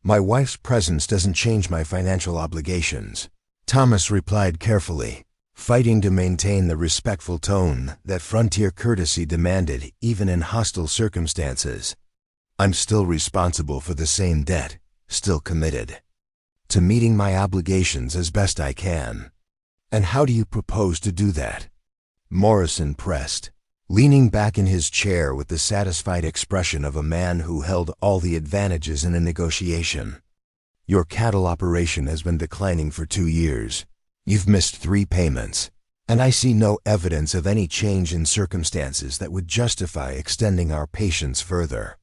"My wife's presence doesn't change my financial obligations," Thomas replied carefully, fighting to maintain the respectful tone that frontier courtesy demanded even in hostile circumstances. "I'm still responsible for the same debt, still committed to meeting my obligations as best I can." "And how do you propose to do that?" Morrison pressed, leaning back in his chair with the satisfied expression of a man who held all the advantages in a negotiation. "Your cattle operation has been declining for 2 years. You've missed 3 payments, and I see no evidence of any change in circumstances that would justify extending our patience further."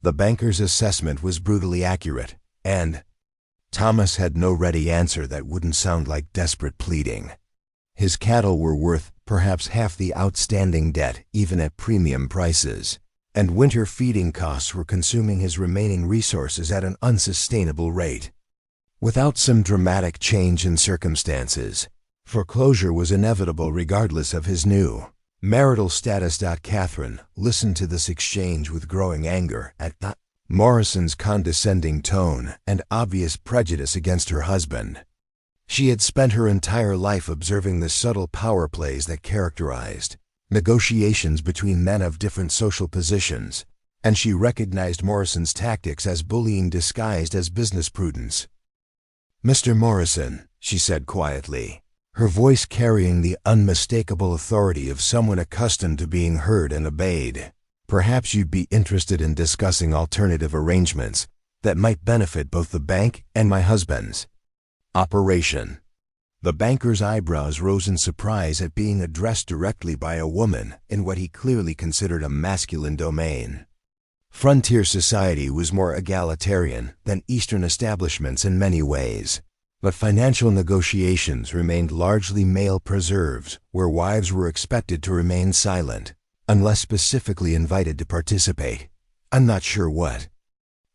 The banker's assessment was brutally accurate, and Thomas had no ready answer that wouldn't sound like desperate pleading. His cattle were worth perhaps half the outstanding debt even at premium prices, and winter feeding costs were consuming his remaining resources at an unsustainable rate. Without some dramatic change in circumstances, foreclosure was inevitable regardless of his new marital status. Catherine listened to this exchange with growing anger at Morrison's condescending tone and obvious prejudice against her husband. She had spent her entire life observing the subtle power plays that characterized negotiations between men of different social positions, and she recognized Morrison's tactics as bullying disguised as business prudence. "Mr. Morrison," she said quietly, her voice carrying the unmistakable authority of someone accustomed to being heard and obeyed, "perhaps you'd be interested in discussing alternative arrangements that might benefit both the bank and my husband's operation." The banker's eyebrows rose in surprise at being addressed directly by a woman in what he clearly considered a masculine domain. Frontier society was more egalitarian than Eastern establishments in many ways, but financial negotiations remained largely male preserves, where wives were expected to remain silent, unless specifically invited to participate. "I'm not sure what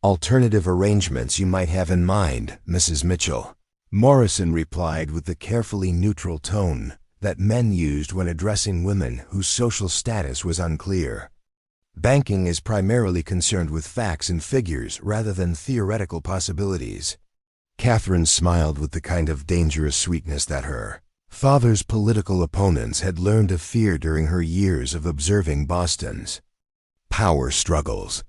alternative arrangements you might have in mind, Mrs. Mitchell," Morrison replied with the carefully neutral tone that men used when addressing women whose social status was unclear. "Banking is primarily concerned with facts and figures rather than theoretical possibilities." Catherine smiled with the kind of dangerous sweetness that her father's political opponents had learned to fear during her years of observing Boston's power struggles.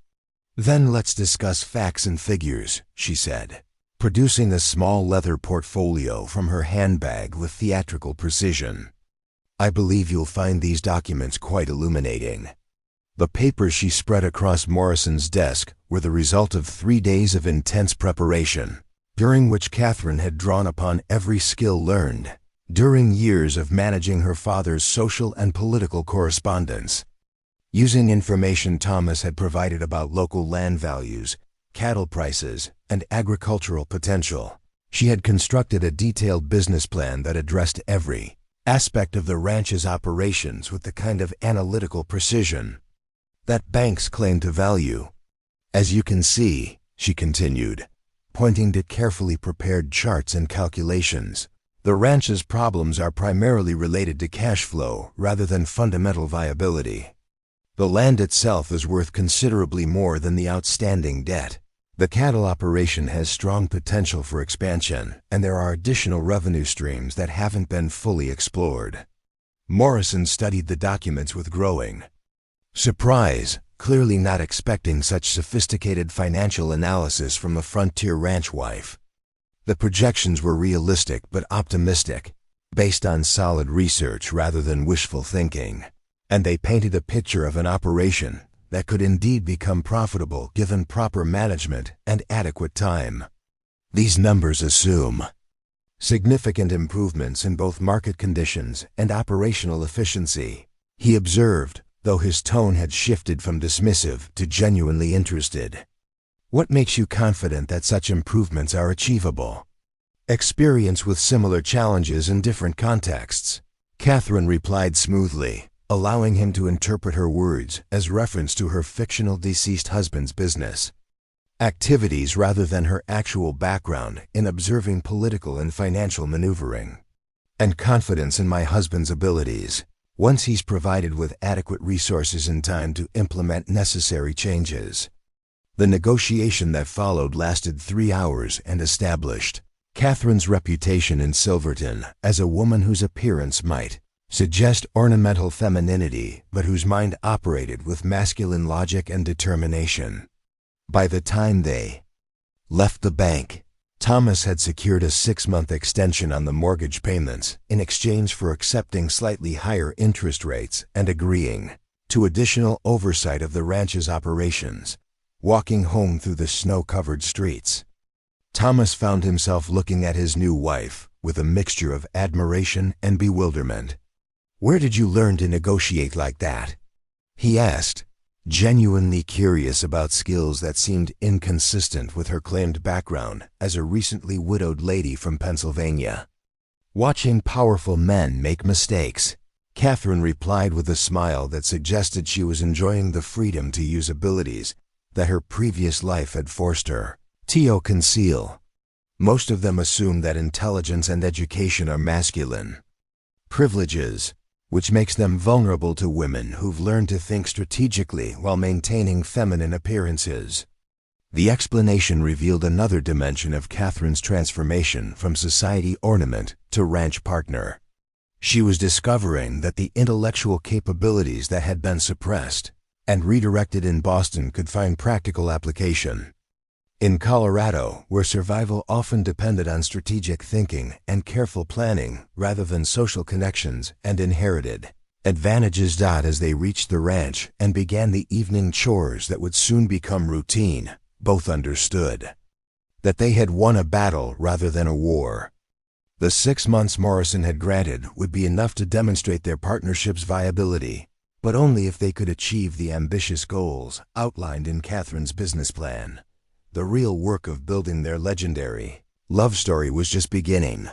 "Then let's discuss facts and figures," she said, producing a small leather portfolio from her handbag with theatrical precision. "I believe you'll find these documents quite illuminating." The papers she spread across Morrison's desk were the result of 3 days of intense preparation, during which Catherine had drawn upon every skill learned during years of managing her father's social and political correspondence. Using information Thomas had provided about local land values, cattle prices, and agricultural potential, she had constructed a detailed business plan that addressed every aspect of the ranch's operations with the kind of analytical precision that banks claim to value. "As you can see," she continued, pointing to carefully prepared charts and calculations, "the ranch's problems are primarily related to cash flow rather than fundamental viability. The land itself is worth considerably more than the outstanding debt. The cattle operation has strong potential for expansion, and there are additional revenue streams that haven't been fully explored." Morrison studied the documents with growing surprise, clearly not expecting such sophisticated financial analysis from a frontier ranch wife. The projections were realistic but optimistic, based on solid research rather than wishful thinking, and they painted a picture of an operation that could indeed become profitable given proper management and adequate time. "These numbers assume significant improvements in both market conditions and operational efficiency," he observed, though his tone had shifted from dismissive to genuinely interested. "What makes you confident that such improvements are achievable?" "Experience with similar challenges in different contexts," Catherine replied smoothly, allowing him to interpret her words as reference to her fictional deceased husband's business. activities rather than her actual background in observing political and financial maneuvering, and confidence in my husband's abilities, once he's provided with adequate resources and time to implement necessary changes. The negotiation that followed lasted 3 hours and established Catherine's reputation in Silverton as a woman whose appearance might suggest ornamental femininity, but whose mind operated with masculine logic and determination. By the time they left the bank, Thomas had secured a 6-month extension on the mortgage payments in exchange for accepting slightly higher interest rates and agreeing to additional oversight of the ranch's operations. Walking home through the snow-covered streets, Thomas found himself looking at his new wife with a mixture of admiration and bewilderment. "Where did you learn to negotiate like that?" he asked, genuinely curious about skills that seemed inconsistent with her claimed background as a recently widowed lady from Pennsylvania. "Watching powerful men make mistakes," Catherine replied with a smile that suggested she was enjoying the freedom to use abilities that her previous life had forced her to conceal. Most of them assume that intelligence and education are masculine privileges, which makes them vulnerable to women who've learned to think strategically while maintaining feminine appearances. The explanation revealed another dimension of Catherine's transformation from society ornament to ranch partner. She was discovering that the intellectual capabilities that had been suppressed and redirected in Boston could find practical application in Colorado, where survival often depended on strategic thinking and careful planning rather than social connections and inherited advantages. As they reached the ranch and began the evening chores that would soon become routine, both understood that they had won a battle rather than a war. The 6 months Morrison had granted would be enough to demonstrate their partnership's viability, but only if they could achieve the ambitious goals outlined in Catherine's business plan. The real work of building their legendary love story was just beginning,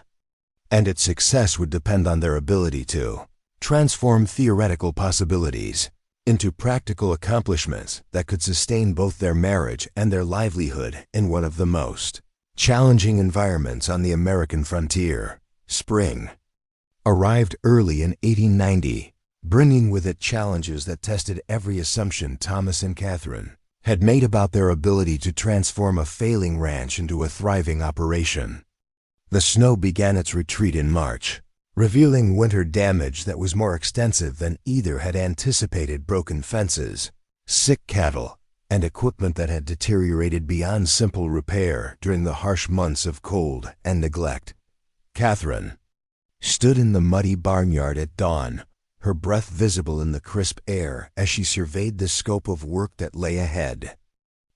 and its success would depend on their ability to transform theoretical possibilities into practical accomplishments that could sustain both their marriage and their livelihood in one of the most challenging environments on the American frontier. Spring arrived early in 1890, bringing with it challenges that tested every assumption Thomas and Catherine had made about their ability to transform a failing ranch into a thriving operation. The snow began its retreat in March, revealing winter damage that was more extensive than either had anticipated: broken fences, sick cattle, and equipment that had deteriorated beyond simple repair during the harsh months of cold and neglect. Catherine stood in the muddy barnyard at dawn, her breath visible in the crisp air as she surveyed the scope of work that lay ahead.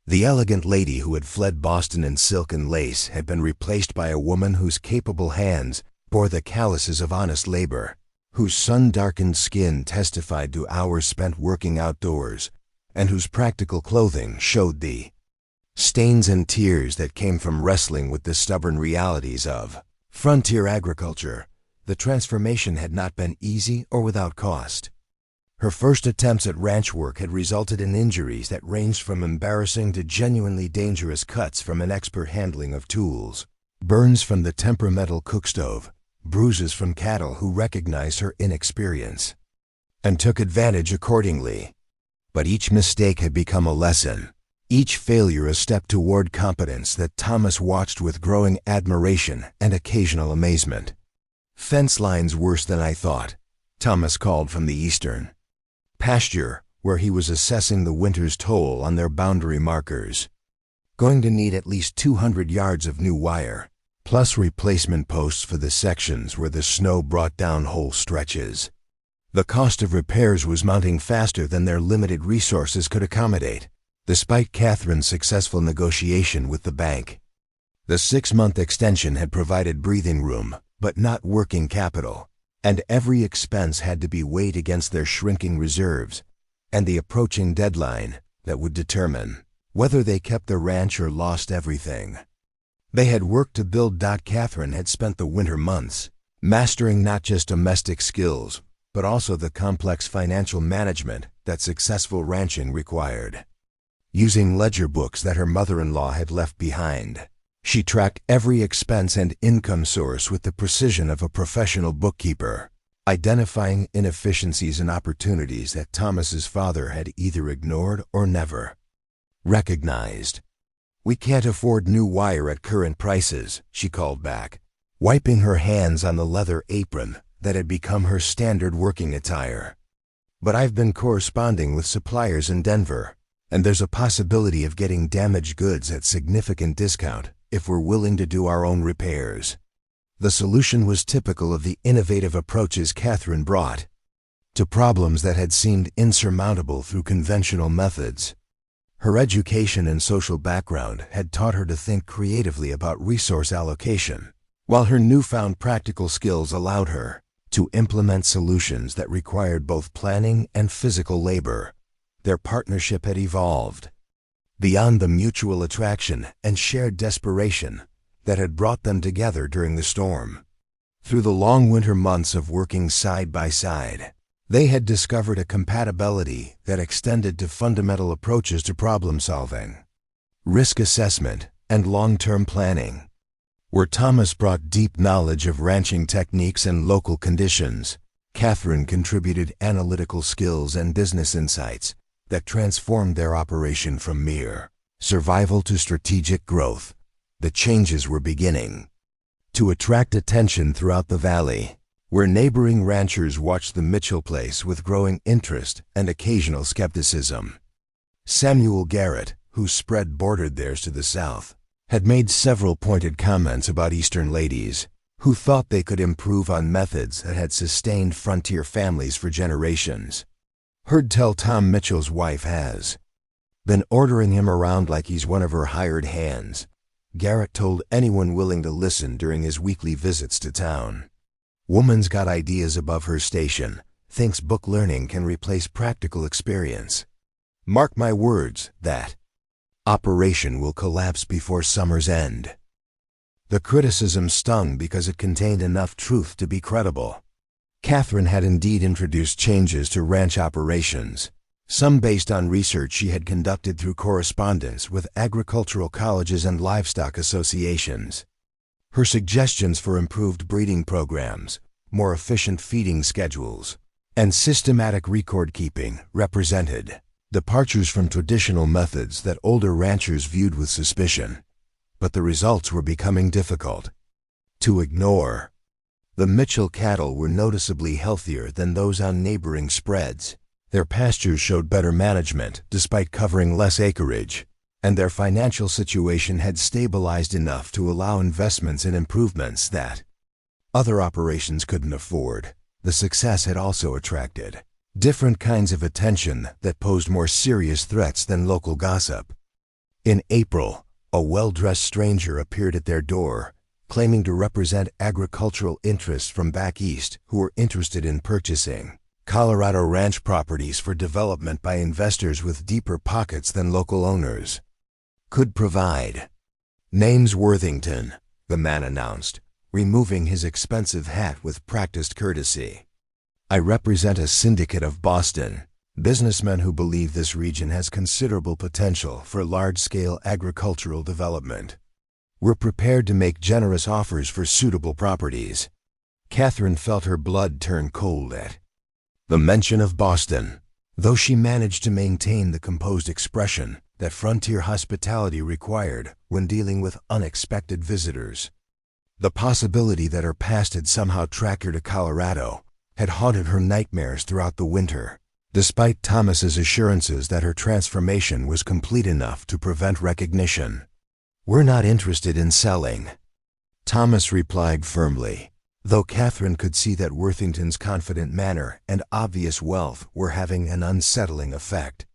The elegant lady who had fled Boston in silk and lace had been replaced by a woman whose capable hands bore the calluses of honest labor, whose sun-darkened skin testified to hours spent working outdoors, and whose practical clothing showed the stains and tears that came from wrestling with the stubborn realities of frontier agriculture. The transformation had not been easy or without cost. Her first attempts at ranch work had resulted in injuries that ranged from embarrassing to genuinely dangerous cuts from inexpert handling of tools, burns from the temperamental cookstove, bruises from cattle who recognized her inexperience and took advantage accordingly. But each mistake had become a lesson, each failure a step toward competence that Thomas watched with growing admiration and occasional amazement. "Fence lines worse than I thought," Thomas called from the eastern pasture, where he was assessing the winter's toll on their boundary markers. "Going to need at least 200 yards of new wire, plus replacement posts for the sections where the snow brought down whole stretches." The cost of repairs was mounting faster than their limited resources could accommodate, despite Catherine's successful negotiation with the bank. The 6-month extension had provided breathing room, but not working capital, and every expense had to be weighed against their shrinking reserves and the approaching deadline that would determine whether they kept the ranch or lost everything they had worked to build. Catherine had spent the winter months mastering not just domestic skills, but also the complex financial management that successful ranching required. using ledger books that her mother-in-law had left behind. She tracked every expense and income source with the precision of a professional bookkeeper, identifying inefficiencies and opportunities that Thomas's father had either ignored or never recognized. "We can't afford new wire at current prices," she called back, wiping her hands on the leather apron that had become her standard working attire. "But I've been corresponding with suppliers in Denver, and there's a possibility of getting damaged goods at significant discount if we're willing to do our own repairs." The solution was typical of the innovative approaches Catherine brought to problems that had seemed insurmountable through conventional methods. Her education and social background had taught her to think creatively about resource allocation, while her newfound practical skills allowed her to implement solutions that required both planning and physical labor. Their partnership had evolved beyond the mutual attraction and shared desperation that had brought them together during the storm. Through the long winter months of working side by side, they had discovered a compatibility that extended to fundamental approaches to problem solving, risk assessment, and long-term planning. Where Thomas brought deep knowledge of ranching techniques and local conditions, Catherine contributed analytical skills and business insights that transformed their operation from mere survival to strategic growth. The changes were beginning to attract attention throughout the valley, where neighboring ranchers watched the Mitchell place with growing interest and occasional skepticism. Samuel Garrett, whose spread bordered theirs to the south, had made several pointed comments about Eastern ladies who thought they could improve on methods that had sustained frontier families for generations. "Heard tell Tom Mitchell's wife has been ordering him around like he's one of her hired hands," Garrett told anyone willing to listen during his weekly visits to town. "Woman's got ideas above her station, thinks book learning can replace practical experience. Mark my words, that operation will collapse before summer's end." The criticism stung because it contained enough truth to be credible. Catherine had indeed introduced changes to ranch operations, some based on research she had conducted through correspondence with agricultural colleges and livestock associations. Her suggestions for improved breeding programs, more efficient feeding schedules, and systematic record keeping represented departures from traditional methods that older ranchers viewed with suspicion. But the results were becoming difficult to ignore. The Mitchell cattle were noticeably healthier than those on neighboring spreads. Their pastures showed better management despite covering less acreage, and their financial situation had stabilized enough to allow investments in improvements that other operations couldn't afford. The success had also attracted different kinds of attention that posed more serious threats than local gossip. In April, a well-dressed stranger appeared at their door, claiming to represent agricultural interests from back east who were interested in purchasing Colorado ranch properties for development by investors with deeper pockets than local owners could provide. "Name's Worthington," the man announced, removing his expensive hat with practiced courtesy. "I represent a syndicate of Boston businessmen who believe this region has considerable potential for large-scale agricultural development. We're prepared to make generous offers for suitable properties." Catherine felt her blood turn cold at the mention of Boston, though she managed to maintain the composed expression that frontier hospitality required when dealing with unexpected visitors. The possibility that her past had somehow tracked her to Colorado had haunted her nightmares throughout the winter, despite Thomas's assurances that her transformation was complete enough to prevent recognition. "We're not interested in selling," Thomas replied firmly, though Catherine could see that Worthington's confident manner and obvious wealth were having an unsettling effect.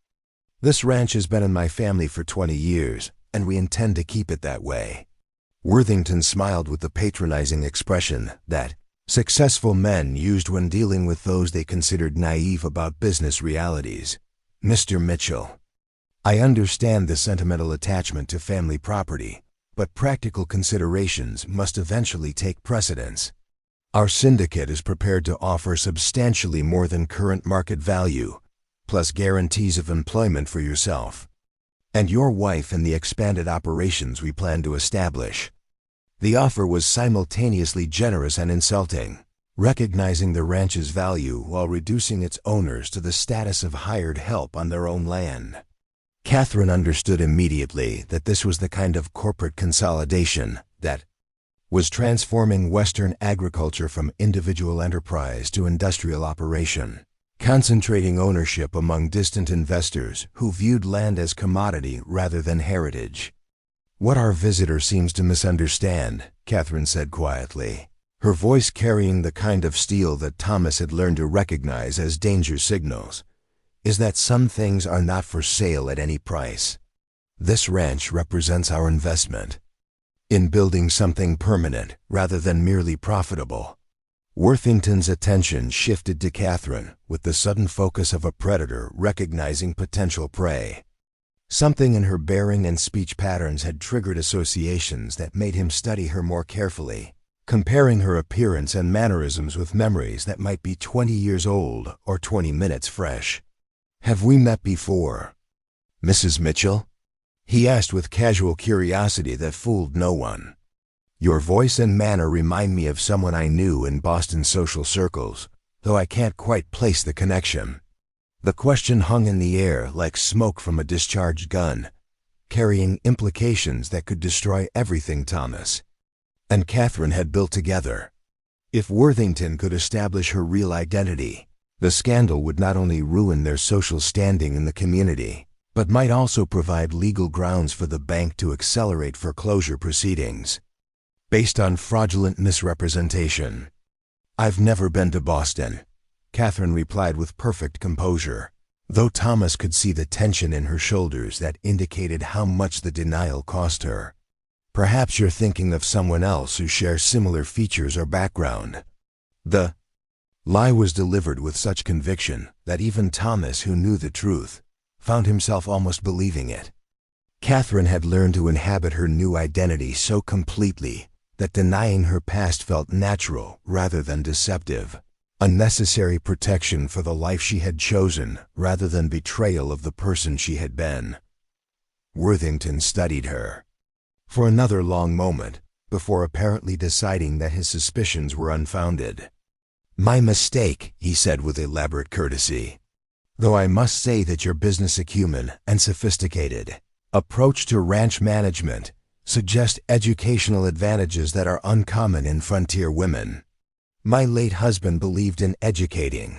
"This ranch has been in my family for 20 years, and we intend to keep it that way." Worthington smiled with the patronizing expression that successful men used when dealing with those they considered naive about business realities. "Mr. Mitchell, I understand the sentimental attachment to family property, but practical considerations must eventually take precedence. Our syndicate is prepared to offer substantially more than current market value, plus guarantees of employment for yourself." and your wife in the expanded operations we plan to establish." The offer was simultaneously generous and insulting, recognizing the ranch's value while reducing its owners to the status of hired help on their own land. Catherine understood immediately that this was the kind of corporate consolidation that was transforming Western agriculture from individual enterprise to industrial operation, concentrating ownership among distant investors who viewed land as commodity rather than heritage. "What our visitor seems to misunderstand," Catherine said quietly, her voice carrying the kind of steel that Thomas had learned to recognize as danger signals, "is that some things are not for sale at any price. This ranch represents our investment in building something permanent rather than merely profitable." Worthington's attention shifted to Catherine with the sudden focus of a predator recognizing potential prey. Something in her bearing and speech patterns had triggered associations that made him study her more carefully, comparing her appearance and mannerisms with memories that might be 20 years old or 20 minutes fresh. "Have we met before, Mrs. Mitchell?" he asked with casual curiosity that fooled no one. "Your voice and manner remind me of someone I knew in Boston social circles, though I can't quite place the connection." The question hung in the air like smoke from a discharged gun, carrying implications that could destroy everything Thomas and Catherine had built together. If Worthington could establish her real identity, the scandal would not only ruin their social standing in the community, but might also provide legal grounds for the bank to accelerate foreclosure proceedings based on fraudulent misrepresentation. "I've never been to Boston," Catherine replied with perfect composure, though Thomas could see the tension in her shoulders that indicated how much the denial cost her. "Perhaps you're thinking of someone else who shares similar features or background." The lie was delivered with such conviction that even Thomas, who knew the truth, found himself almost believing it. Catherine had learned to inhabit her new identity so completely that denying her past felt natural rather than deceptive, a necessary protection for the life she had chosen rather than betrayal of the person she had been. Worthington studied her for another long moment before apparently deciding that his suspicions were unfounded. "My mistake," he said with elaborate courtesy, "though I must say that your business acumen and sophisticated approach to ranch management suggest educational advantages that are uncommon in frontier women. My late husband believed in educating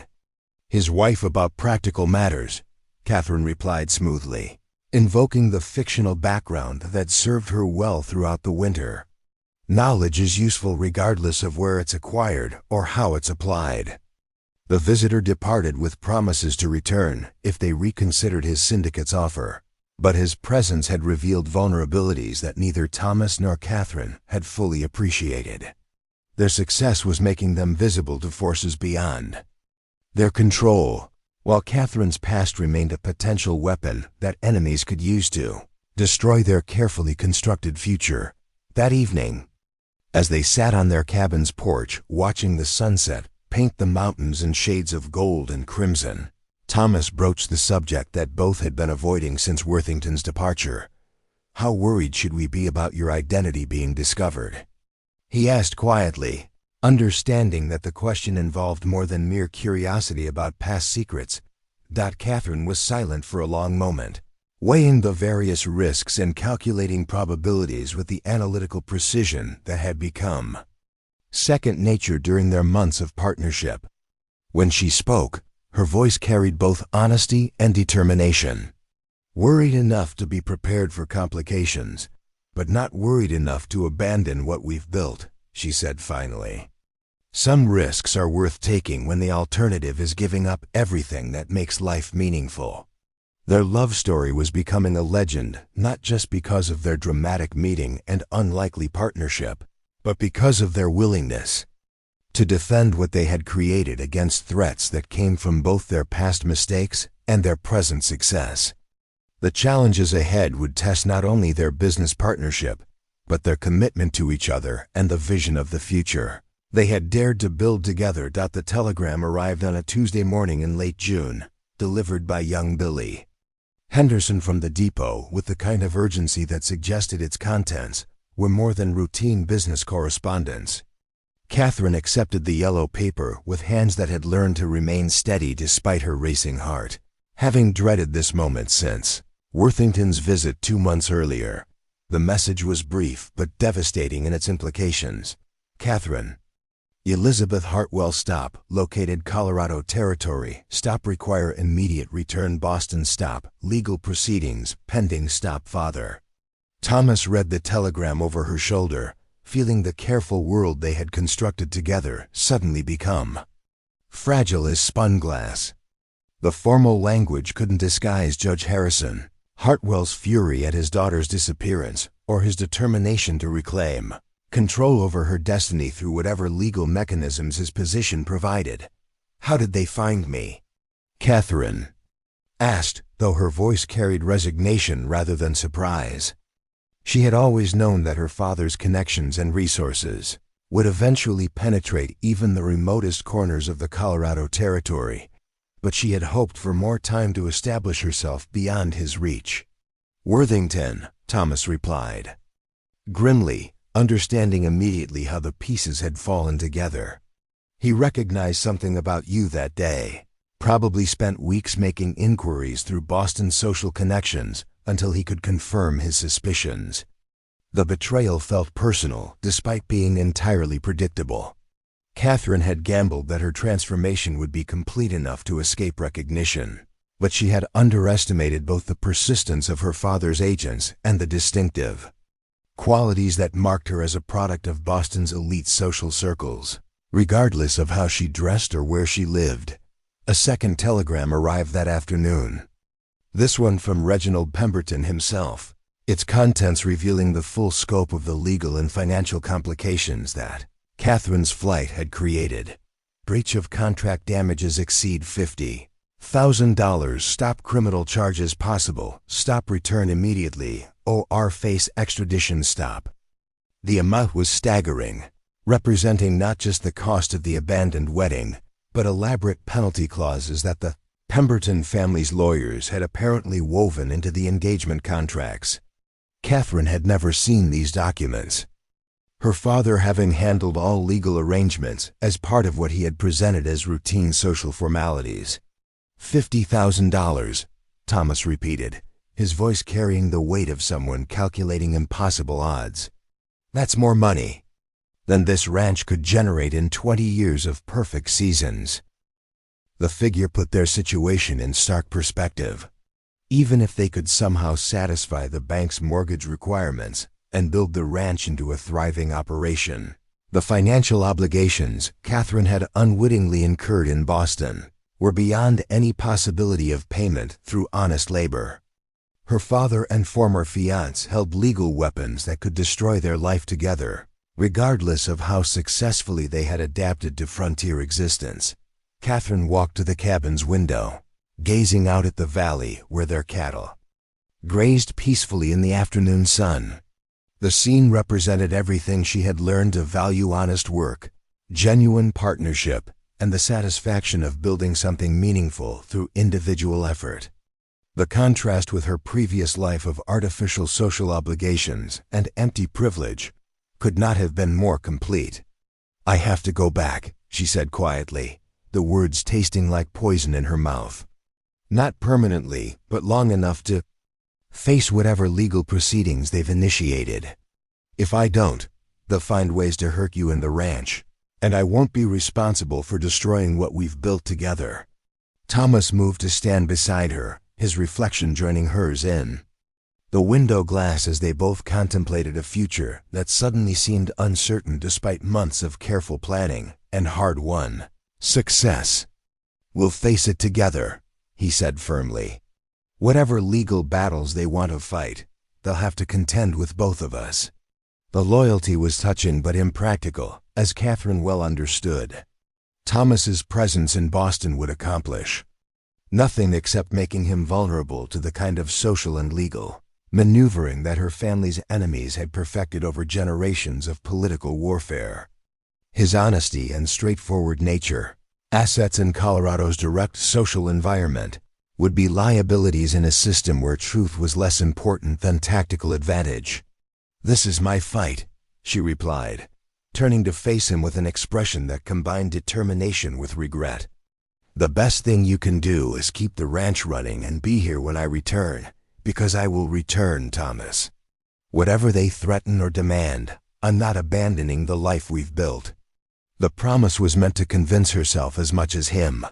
his wife about practical matters," Catherine replied smoothly, invoking the fictional background that served her well throughout the winter. "Knowledge is useful regardless of where it's acquired or how it's applied." The visitor departed with promises to return if they reconsidered his syndicate's offer, but his presence had revealed vulnerabilities that neither Thomas nor Catherine had fully appreciated. Their success was making them visible to forces beyond their control, while Catherine's past remained a potential weapon that enemies could use to destroy their carefully constructed future. That evening, as they sat on their cabin's porch watching the sunset paint the mountains in shades of gold and crimson, Thomas broached the subject that both had been avoiding since Worthington's departure. "How worried should we be about your identity being discovered?" he asked quietly, understanding that the question involved more than mere curiosity about past secrets. Catherine was silent for a long moment, weighing the various risks and calculating probabilities with the analytical precision that had become second nature during their months of partnership. When she spoke, her voice carried both honesty and determination. "Worried enough to be prepared for complications, but not worried enough to abandon what we've built," she said finally. "Some risks are worth taking when the alternative is giving up everything that makes life meaningful." Their love story was becoming a legend not just because of their dramatic meeting and unlikely partnership, but because of their willingness to defend what they had created against threats that came from both their past mistakes and their present success. The challenges ahead would test not only their business partnership, but their commitment to each other and the vision of the future they had dared to build together. The telegram arrived on a Tuesday morning in late June, delivered by young Billy. Henderson from the depot, with the kind of urgency that suggested its contents were more than routine business correspondence. Catherine accepted the yellow paper with hands that had learned to remain steady despite her racing heart, having dreaded this moment since Worthington's visit 2 months earlier. The message was brief but devastating in its implications. Catherine, Elizabeth Hartwell stop, located Colorado Territory, stop require immediate return Boston stop, legal proceedings, pending stop father. Thomas read the telegram over her shoulder, feeling the careful world they had constructed together suddenly become fragile as spun glass. The formal language couldn't disguise Judge Harrison Hartwell's fury at his daughter's disappearance or his determination to reclaim control over her destiny through whatever legal mechanisms his position provided. "How did they find me?" Catherine asked, though her voice carried resignation rather than surprise. She had always known that her father's connections and resources would eventually penetrate even the remotest corners of the Colorado Territory, but she had hoped for more time to establish herself beyond his reach. "Worthington," Thomas replied, grimly, understanding immediately how the pieces had fallen together. He recognized something about you that day, probably spent weeks making inquiries through Boston's social connections until he could confirm his suspicions. The betrayal felt personal despite being entirely predictable. Catherine had gambled that her transformation would be complete enough to escape recognition, but she had underestimated both the persistence of her father's agents and the distinctive qualities that marked her as a product of Boston's elite social circles. Regardless of how she dressed or where she lived, a second telegram arrived that afternoon. This one from Reginald Pemberton himself, its contents revealing the full scope of the legal and financial complications that Catherine's flight had created. Breach of contract damages exceed $50,000. Stop criminal charges possible. Stop return immediately. OR face extradition stop. The amount was staggering, representing not just the cost of the abandoned wedding, but elaborate penalty clauses that the Pemberton family's lawyers had apparently woven into the engagement contracts. Catherine had never seen these documents, her father having handled all legal arrangements as part of what he had presented as routine social formalities. $50,000, Thomas repeated, his voice carrying the weight of someone calculating impossible odds. "That's more money than this ranch could generate in 20 years of perfect seasons." The figure put their situation in stark perspective. Even if they could somehow satisfy the bank's mortgage requirements and build the ranch into a thriving operation, the financial obligations Catherine had unwittingly incurred in Boston were beyond any possibility of payment through honest labor. Her father and former fiancé held legal weapons that could destroy their life together, regardless of how successfully they had adapted to frontier existence. Catherine walked to the cabin's window, gazing out at the valley where their cattle grazed peacefully in the afternoon sun. The scene represented everything she had learned to value: honest work, genuine partnership, and the satisfaction of building something meaningful through individual effort. The contrast with her previous life of artificial social obligations and empty privilege could not have been more complete. "I have to go back," she said quietly, the words tasting like poison in her mouth. "Not permanently, but long enough to face whatever legal proceedings they've initiated. If I don't, they'll find ways to hurt you and the ranch, and I won't be responsible for destroying what we've built together." Thomas moved to stand beside her, his reflection joining hers in the window glass as they both contemplated a future that suddenly seemed uncertain despite months of careful planning and hard-won success. "We'll face it together," he said firmly. "Whatever legal battles they want to fight, they'll have to contend with both of us." The loyalty was touching but impractical, as Catherine well understood. Thomas's presence in Boston would accomplish nothing except making him vulnerable to the kind of social and legal maneuvering that her family's enemies had perfected over generations of political warfare. His honesty and straightforward nature, assets in Colorado's direct social environment, would be liabilities in a system where truth was less important than tactical advantage. "This is my fight," she replied, turning to face him with an expression that combined determination with regret. "The best thing you can do is keep the ranch running and be here when I return, because I will return, Thomas. Whatever they threaten or demand, I'm not abandoning the life we've built." The promise was meant to convince herself as much as him.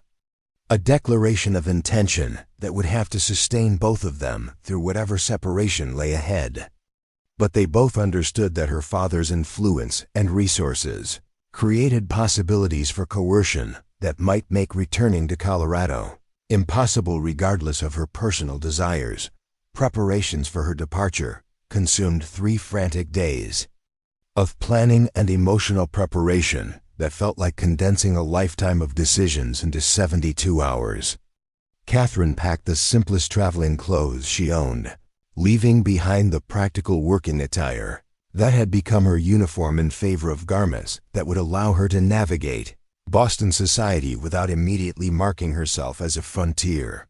A declaration of intention that would have to sustain both of them through whatever separation lay ahead. But they both understood that her father's influence and resources created possibilities for coercion that might make returning to Colorado impossible regardless of her personal desires. Preparations for her departure consumed 3 frantic days of planning and emotional preparation that felt like condensing a lifetime of decisions into 72 hours. Catherine packed the simplest traveling clothes she owned, leaving behind the practical working attire that had become her uniform in favor of garments that would allow her to navigate Boston society without immediately marking herself as a frontier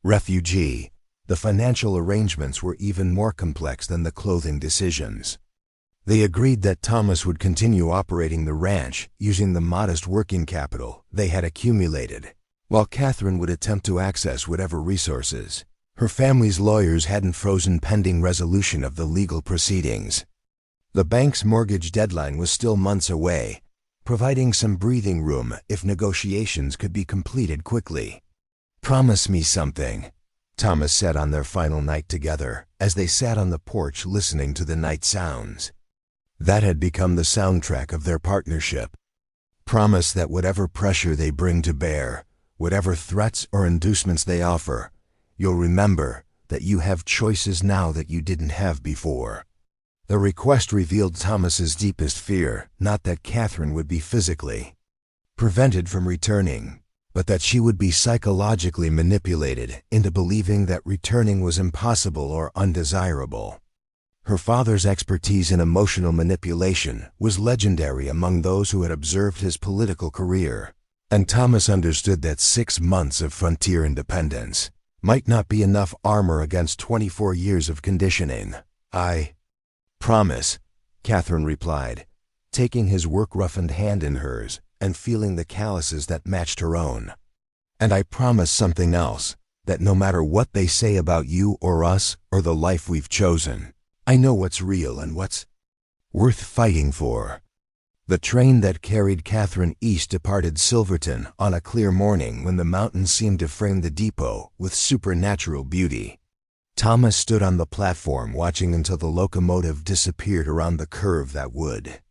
refugee. The financial arrangements were even more complex than the clothing decisions. They agreed that Thomas would continue operating the ranch using the modest working capital they had accumulated, while Catherine would attempt to access whatever resources her family's lawyers hadn't frozen pending resolution of the legal proceedings. The bank's mortgage deadline was still months away, providing some breathing room if negotiations could be completed quickly. "Promise me something," Thomas said on their final night together as they sat on the porch listening to the night sounds. That had become the soundtrack of their partnership. "Promise that whatever pressure they bring to bear, whatever threats or inducements they offer, you'll remember that you have choices now that you didn't have before." The request revealed Thomas's deepest fear, not that Catherine would be physically prevented from returning, but that she would be psychologically manipulated into believing that returning was impossible or undesirable. Her father's expertise in emotional manipulation was legendary among those who had observed his political career, and Thomas understood that 6 months of frontier independence might not be enough armor against 24 years of conditioning. "I promise," Catherine replied, taking his work-roughened hand in hers and feeling the calluses that matched her own. "And I promise something else, that no matter what they say about you or us or the life we've chosen, I know what's real and what's worth fighting for." The train that carried Catherine east departed Silverton on a clear morning when the mountains seemed to frame the depot with supernatural beauty. Thomas stood on the platform watching until the locomotive disappeared around the curve that would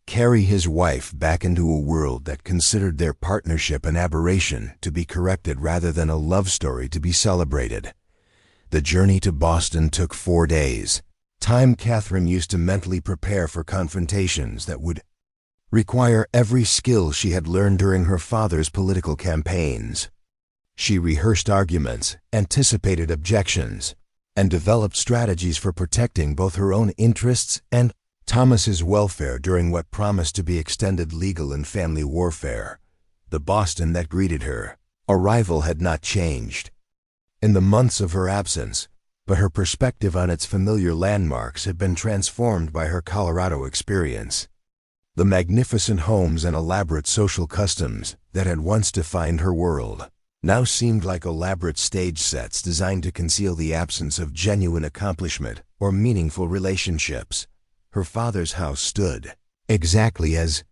carry his wife back into a world that considered their partnership an aberration to be corrected rather than a love story to be celebrated. The journey to Boston took 4 days, time Catherine used to mentally prepare for confrontations that would require every skill she had learned during her father's political campaigns. She rehearsed arguments, anticipated objections, and developed strategies for protecting both her own interests and Thomas's welfare during what promised to be extended legal and family warfare. The Boston that greeted her arrival had not changed in the months of her absence, but her perspective on its familiar landmarks had been transformed by her Colorado experience. The magnificent homes and elaborate social customs that had once defined her world now seemed like elaborate stage sets designed to conceal the absence of genuine accomplishment or meaningful relationships. Her father's house stood exactly as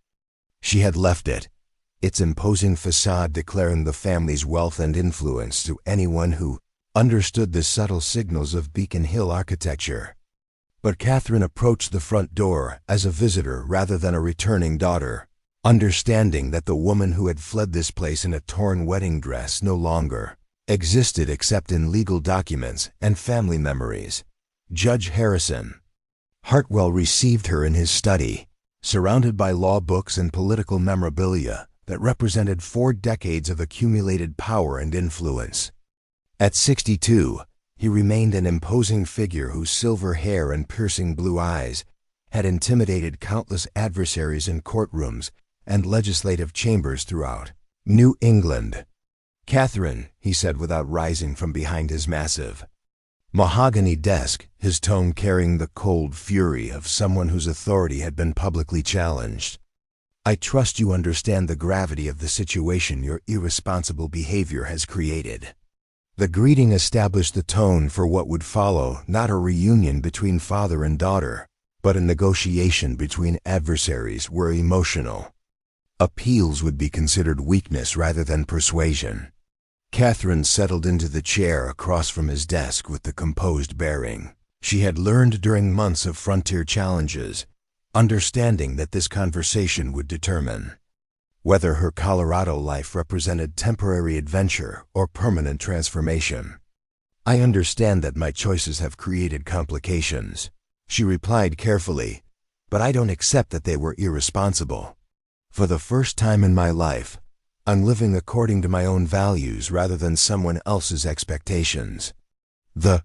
she had left it, its imposing facade declaring the family's wealth and influence to anyone who understood the subtle signals of Beacon Hill architecture. But Catherine approached the front door as a visitor rather than a returning daughter, understanding that the woman who had fled this place in a torn wedding dress no longer existed except in legal documents and family memories. Judge Harrison Hartwell received her in his study, surrounded by law books and political memorabilia that represented 4 decades of accumulated power and influence. At 62, he remained an imposing figure whose silver hair and piercing blue eyes had intimidated countless adversaries in courtrooms and legislative chambers throughout New England. "Catherine," he said without rising from behind his massive mahogany desk, his tone carrying the cold fury of someone whose authority had been publicly challenged. "I trust you understand the gravity of the situation your irresponsible behavior has created." The greeting established the tone for what would follow, not a reunion between father and daughter, but a negotiation between adversaries where emotional appeals would be considered weakness rather than persuasion. Catherine settled into the chair across from his desk with the composed bearing she had learned during months of frontier challenges, understanding that this conversation would determine whether her Colorado life represented temporary adventure or permanent transformation. "I understand that my choices have created complications," she replied carefully, "but I don't accept that they were irresponsible. For the first time in my life, I'm living according to my own values rather than someone else's expectations." The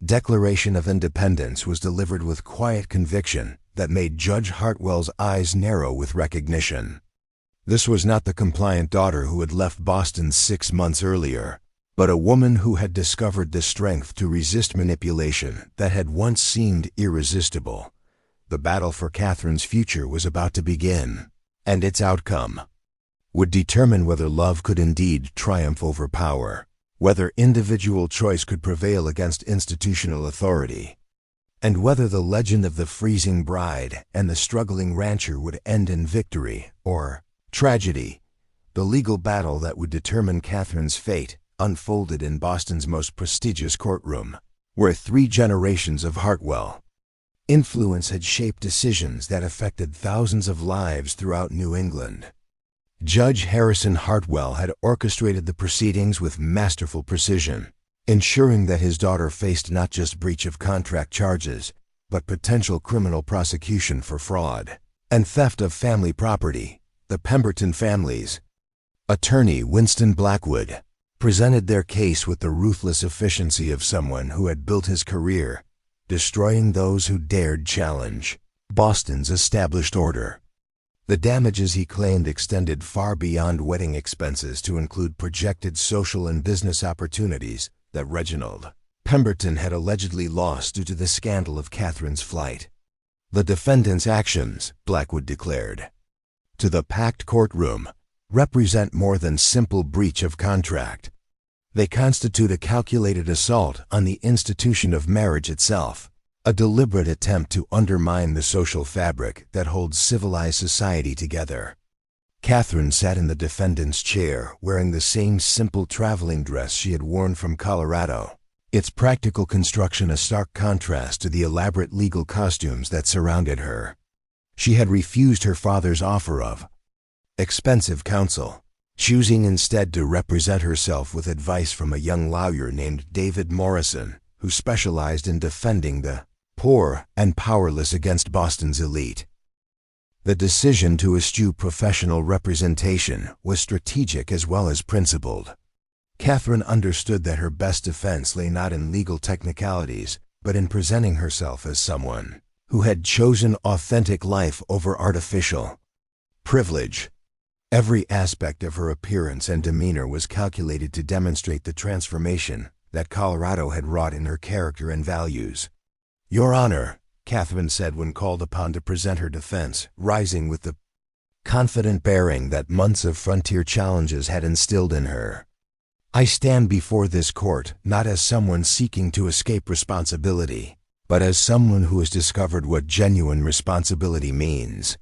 Declaration of Independence was delivered with quiet conviction that made Judge Hartwell's eyes narrow with recognition. This was not the compliant daughter who had left Boston 6 months earlier, but a woman who had discovered the strength to resist manipulation that had once seemed irresistible. The battle for Catherine's future was about to begin, and its outcome would determine whether love could indeed triumph over power, whether individual choice could prevail against institutional authority, and whether the legend of the freezing bride and the struggling rancher would end in victory or tragedy. The legal battle that would determine Catherine's fate unfolded in Boston's most prestigious courtroom, where 3 generations of Hartwell influence had shaped decisions that affected thousands of lives throughout New England. Judge Harrison Hartwell had orchestrated the proceedings with masterful precision, ensuring that his daughter faced not just breach of contract charges, but potential criminal prosecution for fraud and theft of family property. The Pemberton family's attorney, Winston Blackwood, presented their case with the ruthless efficiency of someone who had built his career, destroying those who dared challenge Boston's established order. The damages he claimed extended far beyond wedding expenses to include projected social and business opportunities that Reginald Pemberton had allegedly lost due to the scandal of Catherine's flight. The defendant's actions, Blackwood declared, to the packed courtroom, represent more than simple breach of contract. They constitute a calculated assault on the institution of marriage itself, a deliberate attempt to undermine the social fabric that holds civilized society together. Catherine sat in the defendant's chair wearing the same simple traveling dress she had worn from Colorado, its practical construction a stark contrast to the elaborate legal costumes that surrounded her. She had refused her father's offer of expensive counsel, choosing instead to represent herself with advice from a young lawyer named David Morrison, who specialized in defending the poor and powerless against Boston's elite. The decision to eschew professional representation was strategic as well as principled. Catherine understood that her best defense lay not in legal technicalities, but in presenting herself as someone who had chosen authentic life over artificial privilege. Every aspect of her appearance and demeanor was calculated to demonstrate the transformation that Colorado had wrought in her character and values. "Your Honor," Catherine said when called upon to present her defense, rising with the confident bearing that months of frontier challenges had instilled in her, "I stand before this court not as someone seeking to escape responsibility, but as someone who has discovered what genuine responsibility means."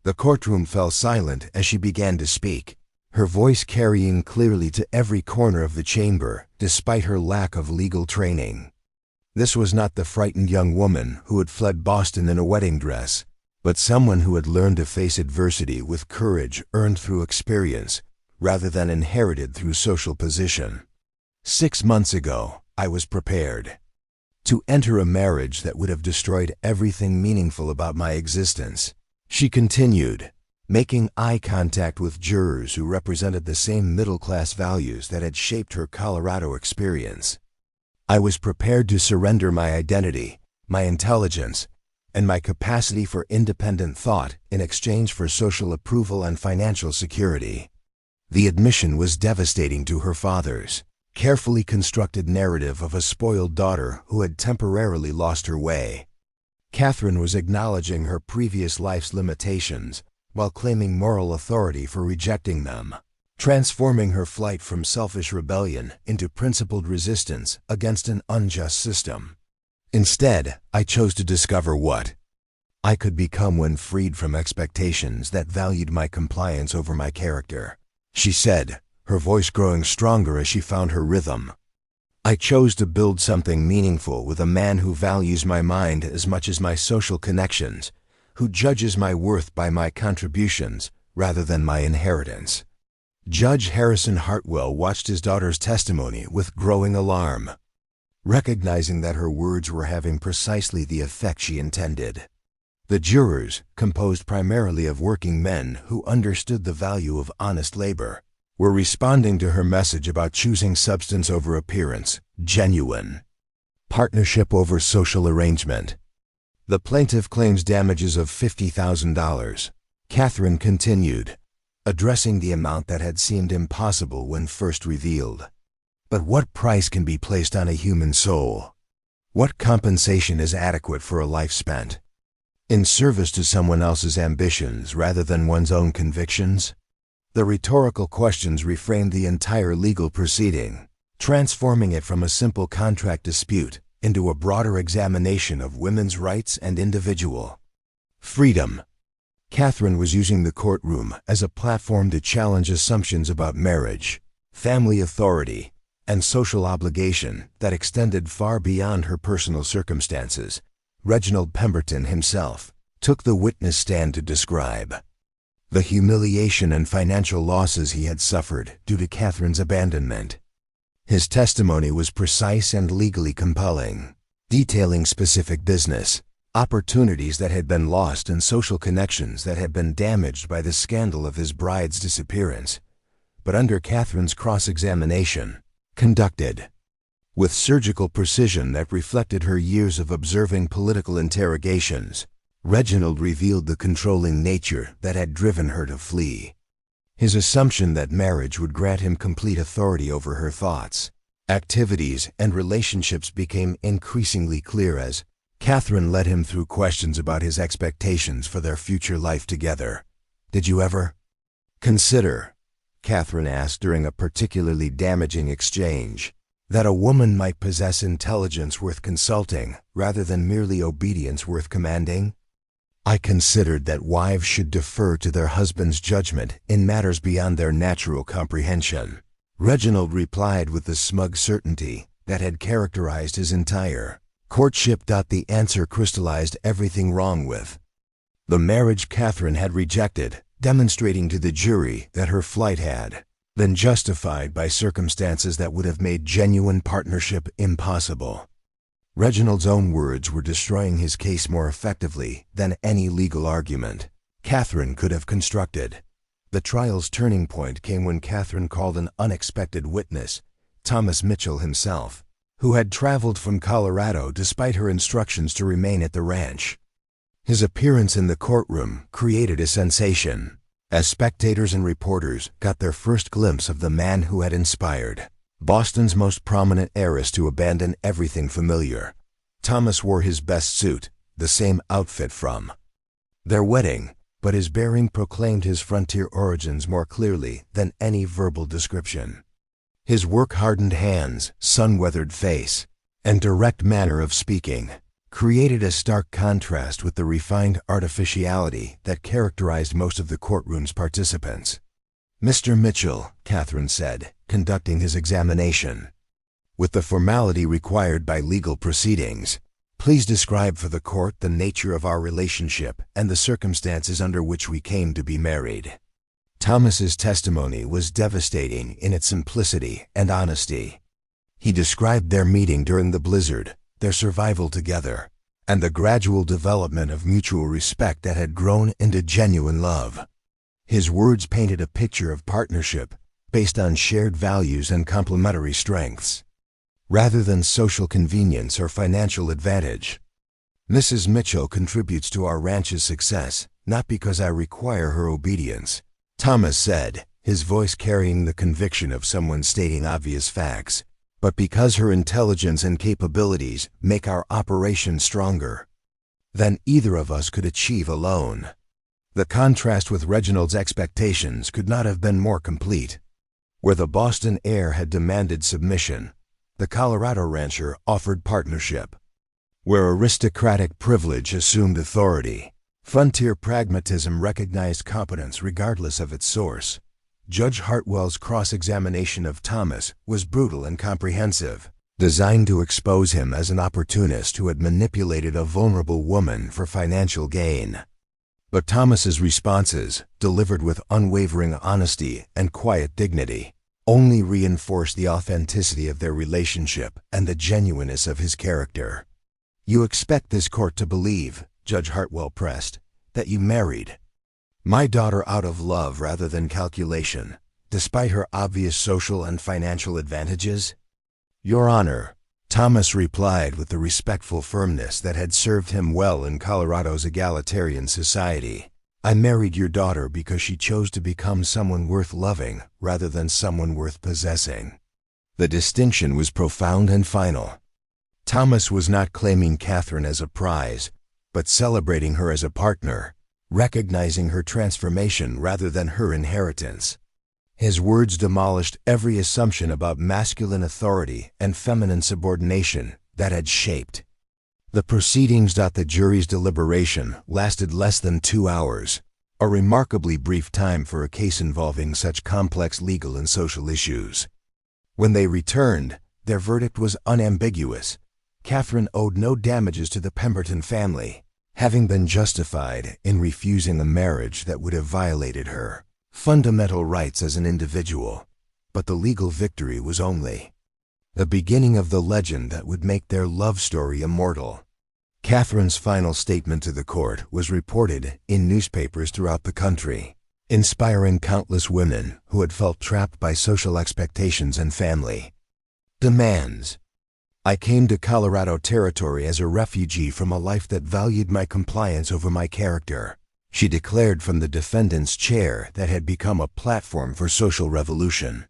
The courtroom fell silent as she began to speak, her voice carrying clearly to every corner of the chamber, despite her lack of legal training. This was not the frightened young woman who had fled Boston in a wedding dress, but someone who had learned to face adversity with courage earned through experience, rather than inherited through social position. 6 months ago, I was prepared to enter a marriage that would have destroyed everything meaningful about my existence, she continued, making eye contact with jurors who represented the same middle-class values that had shaped her Colorado experience. I was prepared to surrender my identity, my intelligence, and my capacity for independent thought in exchange for social approval and financial security. The admission was devastating to her father's carefully constructed narrative of a spoiled daughter who had temporarily lost her way. Catherine was acknowledging her previous life's limitations while claiming moral authority for rejecting them, transforming her flight from selfish rebellion into principled resistance against an unjust system. Instead, I chose to discover what I could become when freed from expectations that valued my compliance over my character, she said, her voice growing stronger as she found her rhythm. I chose to build something meaningful with a man who values my mind as much as my social connections, who judges my worth by my contributions rather than my inheritance. Judge Harrison Hartwell watched his daughter's testimony with growing alarm, recognizing that her words were having precisely the effect she intended. The jurors, composed primarily of working men who understood the value of honest labor, were responding to her message about choosing substance over appearance, genuine partnership over social arrangement. The plaintiff claims damages of $50,000. Catherine continued, addressing the amount that had seemed impossible when first revealed. But what price can be placed on a human soul? What compensation is adequate for a life spent in service to someone else's ambitions rather than one's own convictions? The rhetorical questions reframed the entire legal proceeding, transforming it from a simple contract dispute into a broader examination of women's rights and individual freedom. Catherine was using the courtroom as a platform to challenge assumptions about marriage, family authority, and social obligation that extended far beyond her personal circumstances. Reginald Pemberton himself took the witness stand to describe the humiliation and financial losses he had suffered due to Catherine's abandonment. His testimony was precise and legally compelling, detailing specific business opportunities that had been lost and social connections that had been damaged by the scandal of his bride's disappearance. But under Catherine's cross-examination, conducted with surgical precision that reflected her years of observing political interrogations, Reginald revealed the controlling nature that had driven her to flee. His assumption that marriage would grant him complete authority over her thoughts, activities, and relationships became increasingly clear as Catherine led him through questions about his expectations for their future life together. "Did you ever consider," Catherine asked during a particularly damaging exchange, "that a woman might possess intelligence worth consulting rather than merely obedience worth commanding?" "I considered that wives should defer to their husband's judgment in matters beyond their natural comprehension," Reginald replied with the smug certainty that had characterized his entire courtship. The answer crystallized everything wrong with the marriage Catherine had rejected, demonstrating to the jury that her flight had been justified by circumstances that would have made genuine partnership impossible. Reginald's own words were destroying his case more effectively than any legal argument Catherine could have constructed. The trial's turning point came when Catherine called an unexpected witness, Thomas Mitchell himself, who had traveled from Colorado despite her instructions to remain at the ranch. His appearance in the courtroom created a sensation, as spectators and reporters got their first glimpse of the man who had inspired Boston's most prominent heiress to abandon everything familiar. Thomas wore his best suit, the same outfit from their wedding, but his bearing proclaimed his frontier origins more clearly than any verbal description. His work-hardened hands, sun-weathered face, and direct manner of speaking created a stark contrast with the refined artificiality that characterized most of the courtroom's participants. "Mr. Mitchell," Catherine said, conducting his examination with the formality required by legal proceedings, "please describe for the court the nature of our relationship and the circumstances under which we came to be married." Thomas's testimony was devastating in its simplicity and honesty. He described their meeting during the blizzard, their survival together, and the gradual development of mutual respect that had grown into genuine love. His words painted a picture of partnership based on shared values and complementary strengths, rather than social convenience or financial advantage. "Mrs. Mitchell contributes to our ranch's success, not because I require her obedience," Thomas said, his voice carrying the conviction of someone stating obvious facts. But because her intelligence and capabilities make our operation stronger than either of us could achieve alone. The contrast with Reginald's expectations could not have been more complete. Where the Boston heir had demanded submission, the Colorado rancher offered partnership. Where aristocratic privilege assumed authority, frontier pragmatism recognized competence regardless of its source. Judge Hartwell's cross-examination of Thomas was brutal and comprehensive, designed to expose him as an opportunist who had manipulated a vulnerable woman for financial gain. But Thomas's responses, delivered with unwavering honesty and quiet dignity, only reinforced the authenticity of their relationship and the genuineness of his character. "You expect this court to believe," Judge Hartwell pressed, "that you married my daughter out of love rather than calculation, despite her obvious social and financial advantages?" "Your Honor," Thomas replied with the respectful firmness that had served him well in Colorado's egalitarian society, "I married your daughter because she chose to become someone worth loving rather than someone worth possessing." The distinction was profound and final. Thomas was not claiming Catherine as a prize, but celebrating her as a partner, recognizing her transformation rather than her inheritance. His words demolished every assumption about masculine authority and feminine subordination that had shaped the proceedings. The jury's deliberation lasted less than 2 hours, a remarkably brief time for a case involving such complex legal and social issues. When they returned, their verdict was unambiguous. Catherine owed no damages to the Pemberton family, having been justified in refusing a marriage that would have violated her fundamental rights as an individual. But the legal victory was only the beginning of the legend that would make their love story immortal. Catherine's final statement to the court was reported in newspapers throughout the country, inspiring countless women who had felt trapped by social expectations and family demands. "I came to Colorado Territory as a refugee from a life that valued my compliance over my character," she declared from the defendant's chair that had become a platform for social revolution.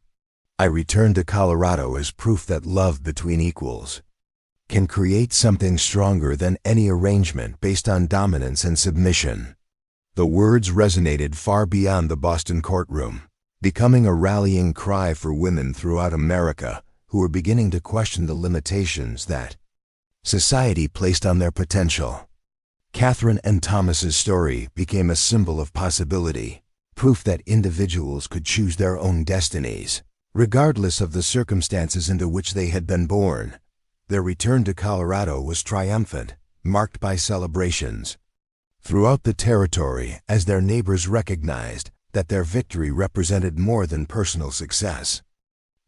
"I returned to Colorado as proof that love between equals can create something stronger than any arrangement based on dominance and submission." The words resonated far beyond the Boston courtroom, becoming a rallying cry for women throughout America who were beginning to question the limitations that society placed on their potential. Catherine and Thomas's story became a symbol of possibility, proof that individuals could choose their own destinies, regardless of the circumstances into which they had been born. Their return to Colorado was triumphant, marked by celebrations throughout the territory as their neighbors recognized that their victory represented more than personal success.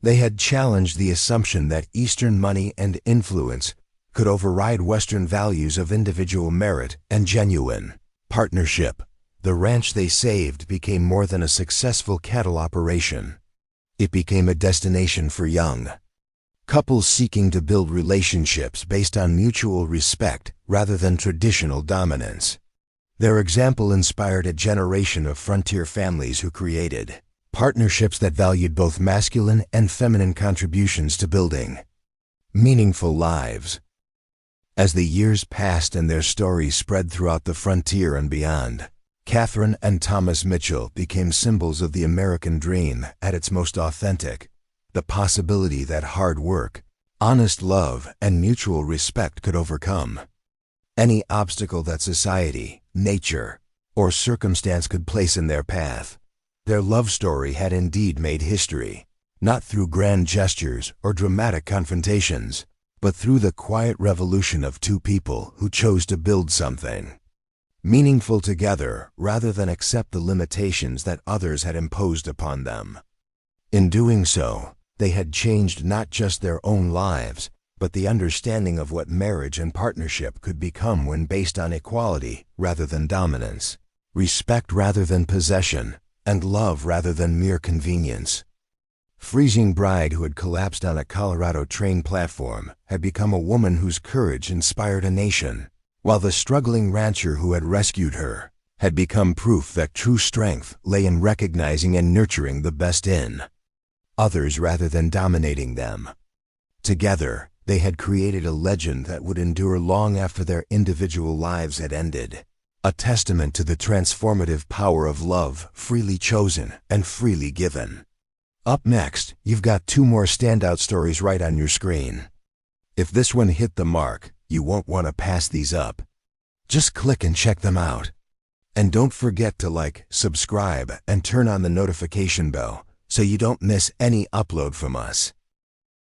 They had challenged the assumption that Eastern money and influence could override Western values of individual merit and genuine partnership. The ranch they saved became more than a successful cattle operation. It became a destination for young couples seeking to build relationships based on mutual respect rather than traditional dominance. Their example inspired a generation of frontier families who created partnerships that valued both masculine and feminine contributions to building meaningful lives. As the years passed and their stories spread throughout the frontier and beyond, Catherine and Thomas Mitchell became symbols of the American dream at its most authentic, the possibility that hard work, honest love, and mutual respect could overcome any obstacle that society, nature, or circumstance could place in their path. Their love story had indeed made history, not through grand gestures or dramatic confrontations, but through the quiet revolution of two people who chose to build something meaningful together rather than accept the limitations that others had imposed upon them. In doing so, they had changed not just their own lives, but the understanding of what marriage and partnership could become when based on equality rather than dominance, respect rather than possession, and love rather than mere convenience. Freezing bride who had collapsed on a Colorado train platform had become a woman whose courage inspired a nation, while the struggling rancher who had rescued her had become proof that true strength lay in recognizing and nurturing the best in others rather than dominating them. Together, they had created a legend that would endure long after their individual lives had ended, a testament to the transformative power of love, freely chosen and freely given. Up next, you've got 2 more standout stories right on your screen. If this one hit the mark, you won't want to pass these up. Just click and check them out. And don't forget to like, subscribe, and turn on the notification bell so you don't miss any upload from us.